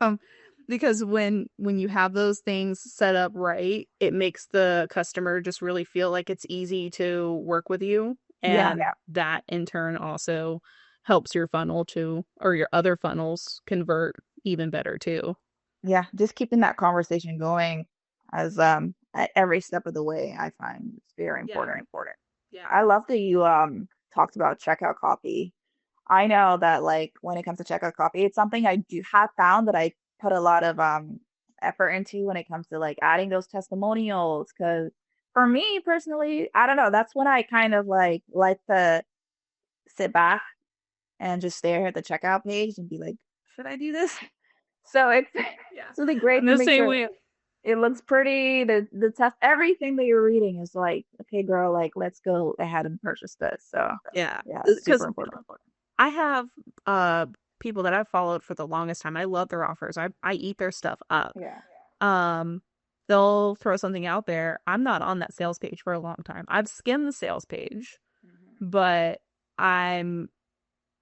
Um, because when you have those things set up right, it makes the customer just really feel like it's easy to work with you, Yeah. and that in turn also helps your funnel to, or your other funnels convert even better too. Yeah. Just keeping that conversation going as at every step of the way, I find it's very Yeah, important. yeah. I love that you talked about checkout copy. I know that like when it comes to checkout copy, it's something I do have found that I put a lot of effort into when it comes to like adding those testimonials. Because for me personally, I don't know, that's when I kind of like to sit back and just stare at the checkout page and be like, should I do this? So it's Yeah. it's really I'm great to the make same sure way. it looks pretty. The test, everything that you're reading is like, okay, girl, like let's go ahead and purchase this. So Yeah. yeah, it's super Because important. I have people that I've followed for the longest time. I love their offers. I eat their stuff up. Yeah. Um, they'll throw something out there. I'm not on that sales page for a long time. I've skimmed the sales page, Mhm. but I'm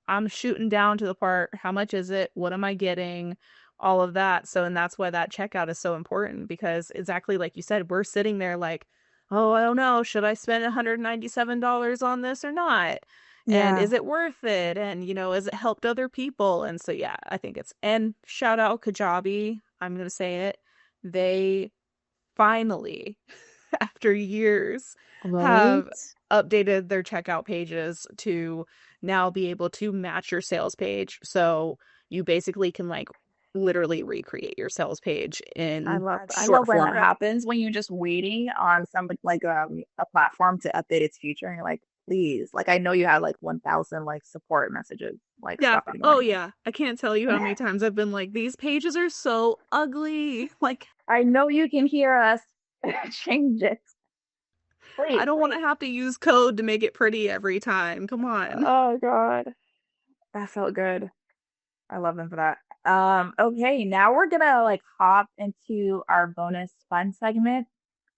I'm shooting down to the part, how much is it? What am I getting? All of that. So, and that's why that checkout is so important, because exactly like you said, we're sitting there like, oh, I don't know, should I spend $197 on this or not? And Yeah. is it worth it? And, has it helped other people? And so, yeah, I think and shout out Kajabi, I'm going to say it. They finally, after years, have Right? updated their checkout pages to now be able to match your sales page. So you basically can, like, literally recreate your sales page in I short love when that form. happens when you're just waiting on somebody like a platform to update its feature and you're like, please, like I know you had like 1,000 like support messages, like Yeah. stop Oh, ignoring yeah. I can't tell you how many times I've been like, these pages are so ugly. Like, I know you can hear us. Change it, I please. don't want to have to use code to make it pretty every time. Come on. Oh God, that felt good. I love them for that. Okay, now we're gonna like hop into our bonus fun segment,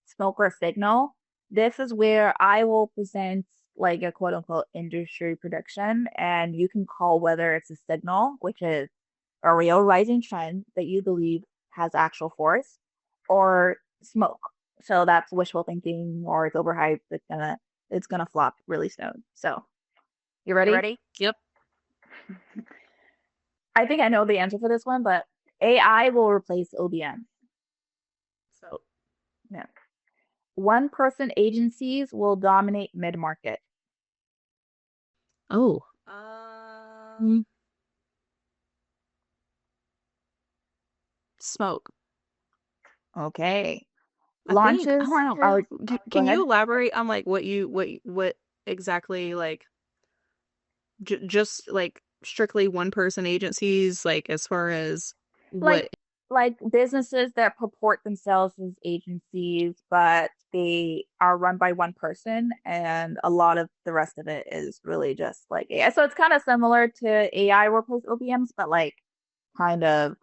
Smoke or Signal. This is where I will present like a quote unquote industry prediction, and you can call whether it's a signal, which is a real rising trend that you believe has actual force, or smoke. So that's wishful thinking or it's overhyped. It's gonna flop really soon. So you You ready? ready? Yep. I think I know the answer for this one, but AI will replace OBM. So, Yeah. One person agencies will dominate mid market. oh, smoke. Okay. I think, I Launches don't are, know. go Can you ahead. elaborate on, like, what exactly, like, just like strictly one person agencies, like, as far as Like what? like businesses that purport themselves as agencies, but they are run by one person, and a lot of the rest of it is really just like AI. So it's kind of similar to AI replace OBMs, but like kind of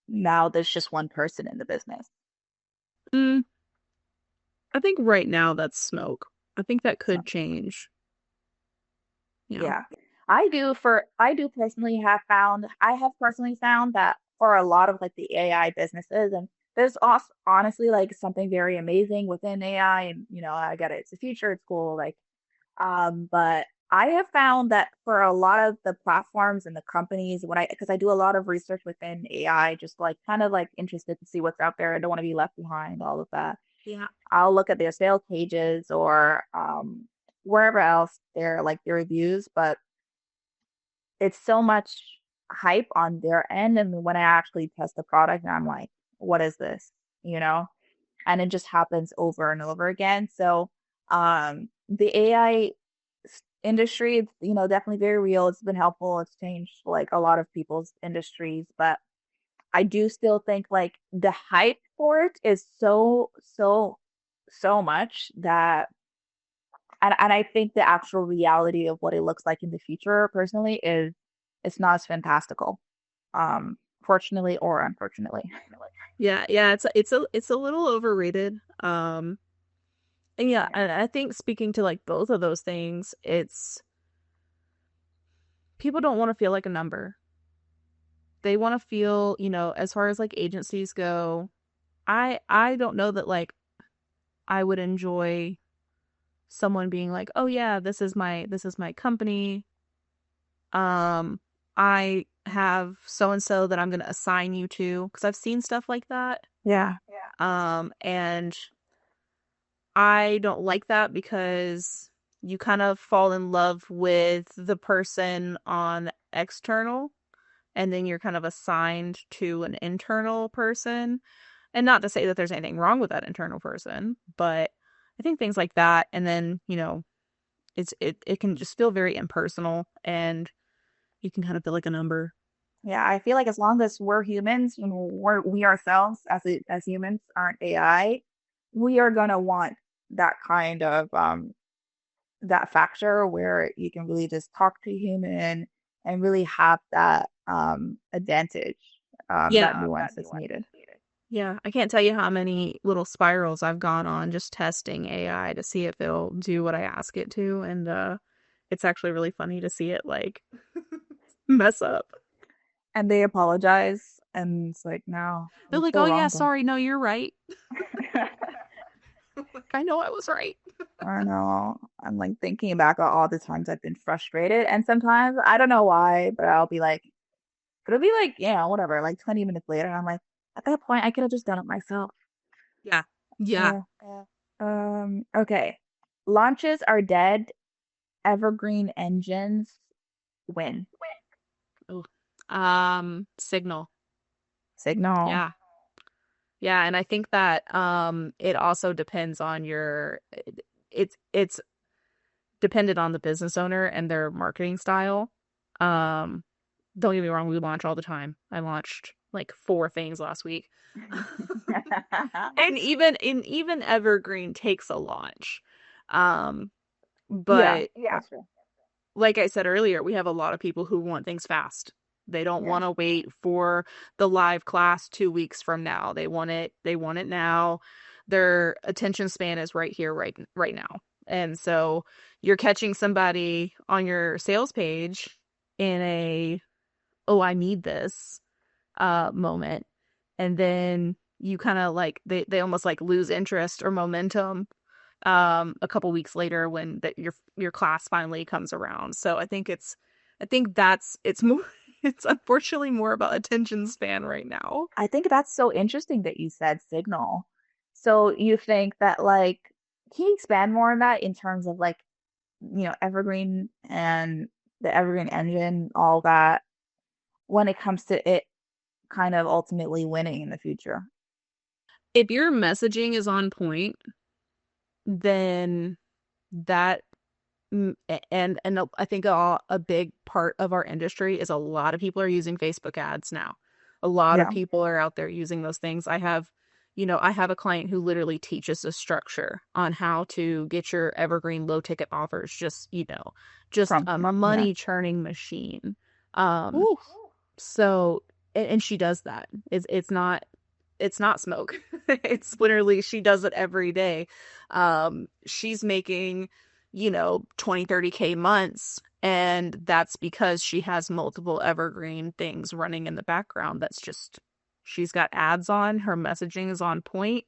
now there's just one person in the business. Mm, I think right now that's smoke. I think that So could change. Yeah. yeah. I have personally found that for a lot of like the AI businesses, and there's also honestly like something very amazing within AI, and I get it, it's the future, it's cool, like but I have found that for a lot of the platforms and the companies, because I do a lot of research within AI, just like kind of like interested to see what's out there. I don't want to be left behind, all of that. Yeah. I'll look at their sales pages or wherever else they're like their reviews, but it's so much hype on their end. And when I actually test the product, I'm like, what is this? You know? And it just happens over and over again. So the AI industry, it's definitely very real. It's been helpful. It's changed like a lot of people's industries, but I do still think like the hype for it is so much that and I think the actual reality of what it looks like in the future personally is it's not as fantastical. Fortunately or unfortunately. Yeah, yeah, it's a little overrated. And yeah, Yeah. and I think speaking to like both of those things, it's people don't want to feel like a number. They want to feel, as far as like agencies go, I don't know that like I would enjoy someone being like, "Oh yeah, this is my company. Um, I have so and so that I'm going to assign you to," because I've seen stuff like that. Yeah. And I don't like that because you kind of fall in love with the person on external and then you're kind of assigned to an internal person. And not to say that there's anything wrong with that internal person, but I think things like that and then, it can just feel very impersonal and you can kind of feel like a number. Yeah, I feel like as long as we're humans and we ourselves as humans aren't AI, we are gonna want that kind of that factor where you can really just talk to a human and really have that advantage, that Yeah. nuance that's needed. Yeah, I can't tell you how many little spirals I've gone on just testing AI to see if it'll do what I ask it to, and it's actually really funny to see it like mess up. And they apologize, and it's like, no, They're you're like, still "Oh yeah, wrong though. sorry, no, you're right." Like, I know I was right. I don't know. I'm like thinking back at all the times I've been frustrated, and sometimes I don't know why, but it'll be like, whatever, like 20 minutes later, and I'm like, at that point, I could have just done it myself. Yeah. Yeah. Yeah. Okay. Launches are dead. Evergreen engines win. Oh. Signal. Signal. Yeah. Yeah, and I think that it also depends on it's dependent on the business owner and their marketing style. Um don't get me wrong, we launch all the time. I launched like 4 things last week. And even Evergreen takes a launch. Um, Yeah, but that's true. like I said earlier, we have a lot of people who want things fast. They don't Yeah. want to wait for the live class 2 weeks from now. They want it now. Their attention span is right here, right now. And so you're catching somebody on your sales page in a, oh, I need this moment. And then you kind of like they almost like lose interest or momentum a couple weeks later when your class finally comes around. So I think that's it's more it's unfortunately more about attention span right now. I think that's so interesting that you said signal. So you think that like, can you expand more on that in terms of like, Evergreen and the Evergreen engine, all that, when it comes to it kind of ultimately winning in the future? If your messaging is on point, then that and I think a big part of our industry is a lot of people are using Facebook ads now. A lot of Yeah, people are out there using those things. I have a client who literally teaches a structure on how to get your evergreen low ticket offers just from a yeah. money churning machine. Um Ooh. so and she does that. It's not smoke. It's literally she does it every day. She's making 20, 30K months, and that's because she has multiple evergreen things running in the background. She's got ads on, her messaging is on point.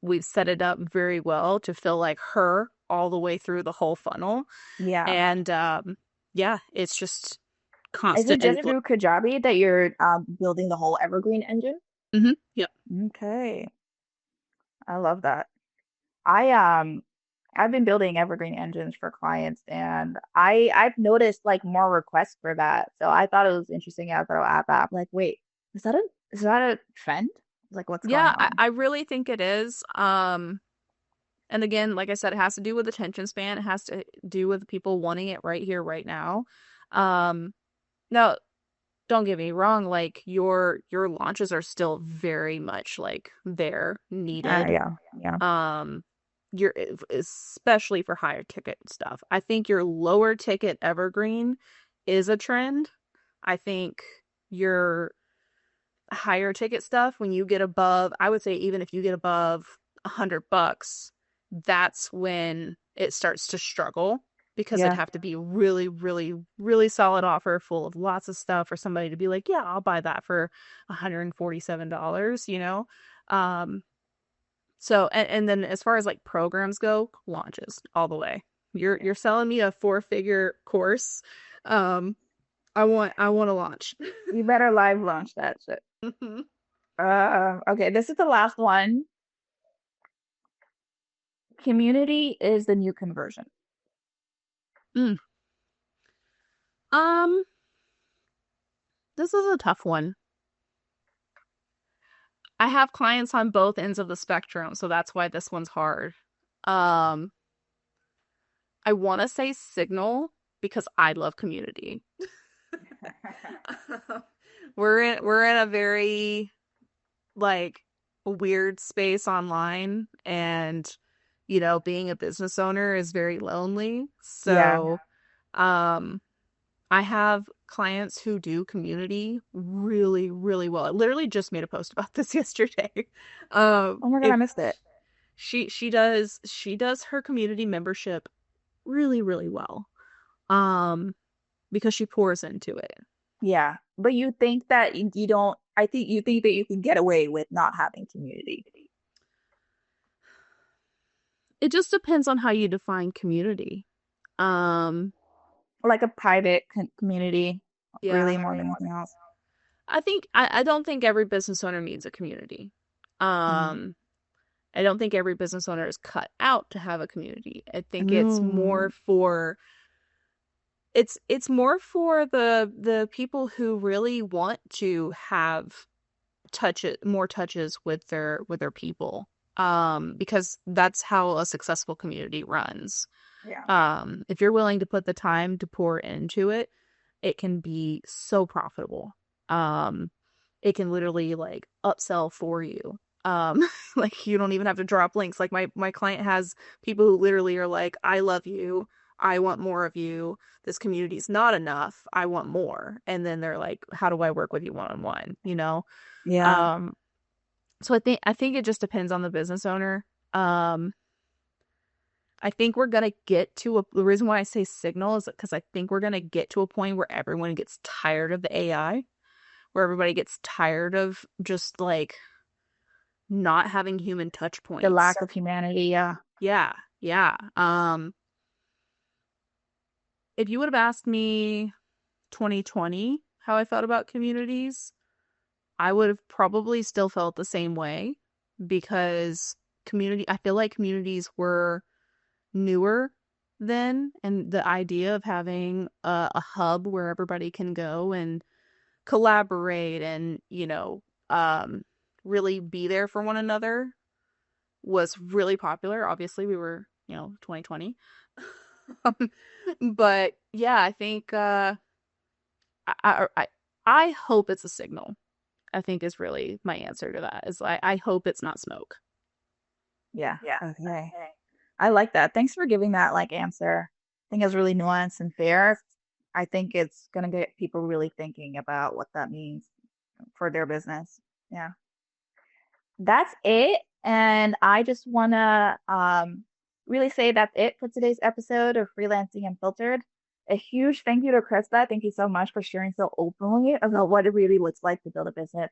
We've set it up very well to feel like her. all the way through the whole funnel. Yeah. And yeah, it's just Is it constant just inflow. through Kajabi that you're building the whole evergreen engine? Yep. Okay. I love that. I've been building evergreen engines for clients and I've noticed like more requests for that. So I thought it was interesting. I thought I'll add that. I'm like, wait, is that a trend? Like what's going Yeah, on? I really think it is. And again, like I said, it has to do with attention span. It has to do with people wanting it right here, right now. Um, Now, don't get me wrong, like your launches are still very much like they're needed. Yeah, yeah, Um, you're especially for higher ticket stuff. I think your lower ticket evergreen is a trend. I think your higher ticket stuff, when you get above, I would say even if you get above $100, that's when it starts to struggle because it'd yeah, have to be really, really, really solid offer full of lots of stuff for somebody to be like, yeah, I'll buy that for $147, you know? Um, so and then as far as like programs go, launches all the way. You're selling me a four-figure course. Um, I want to launch. you better live launch that shit. Okay, this is the last one. Community is the new conversion. Mm. Um, this is a tough one. I have clients on both ends of the spectrum, so that's why this one's hard. Um, I want to say signal because I love community. We're in a very like weird space online, and being a business owner is very lonely. Yeah, So, um I have clients who do community really, really well. I literally just made a post about this yesterday. oh my God, I If missed it. she does her community membership really, really well. Um, because she pours into it. Yeah, but you think that you don't, I think you think that you can get away with not having community. It just depends on how you define community. Um, Like a private community, really yeah. more than anything else. I don't think every business owner needs a community. Mm. Um, I don't think every business owner is cut out to have a community. I think Mm. it's more for the people who really want to have more touches with their people. Because that's how a successful community runs. Yeah. If you're willing to put the time to pour into it, it can be so profitable. Um, it can literally like upsell for you. Like you don't even have to drop links. Like my client has people who literally are like, I love you. I want more of you. This community is not enough. I want more. And then they're like, how do I work with you one on one? Yeah. Um, so I think it just depends on the business owner. Um, I think we're gonna get to the reason why I say signal is because I think we're gonna get to a point where everyone gets tired of the AI, where everybody gets tired of just like not having human touch The points. lack of humanity. Yeah. Yeah, yeah. If you would have asked me 2020 how I felt about communities, I would have probably still felt the same way because I feel like communities were newer then, and the idea of having a hub where everybody can go and collaborate and um really be there for one another was really popular. Obviously we were 2020. But yeah, I think I, I I I hope it's a signal. I think is really my answer to that, is I hope it's not smoke. Yeah. Okay. I like that. Thanks for giving that like answer. I think it's really nuanced and fair. I think it's gonna get people really thinking about what that means for their business. Yeah. That's it. And I just wanna really say that's it for today's episode of Freelancing Unfiltered. A huge thank you to Krista. Thank you so much for sharing so openly about what it really looks like to build a business,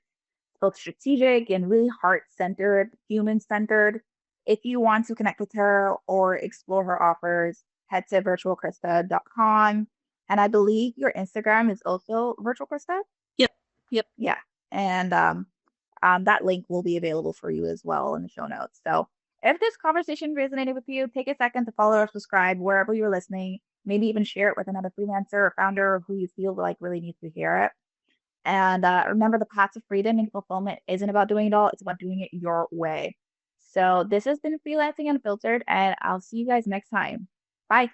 both strategic and really heart-centered, human-centered. If you want to connect with her or explore her offers, head to virtualchrista.com. And I believe your Instagram is also Virtual Christa. Yep. Yep. Yeah. And that link will be available for you as well in the show notes. So if this conversation resonated with you, take a second to follow or subscribe wherever you're listening. Maybe even share it with another freelancer or founder who you feel like really needs to hear it. And remember, the path to freedom and fulfillment isn't about doing it all, it's about doing it your way. So this has been Freelancing Unfiltered, and I'll see you guys next time. Bye.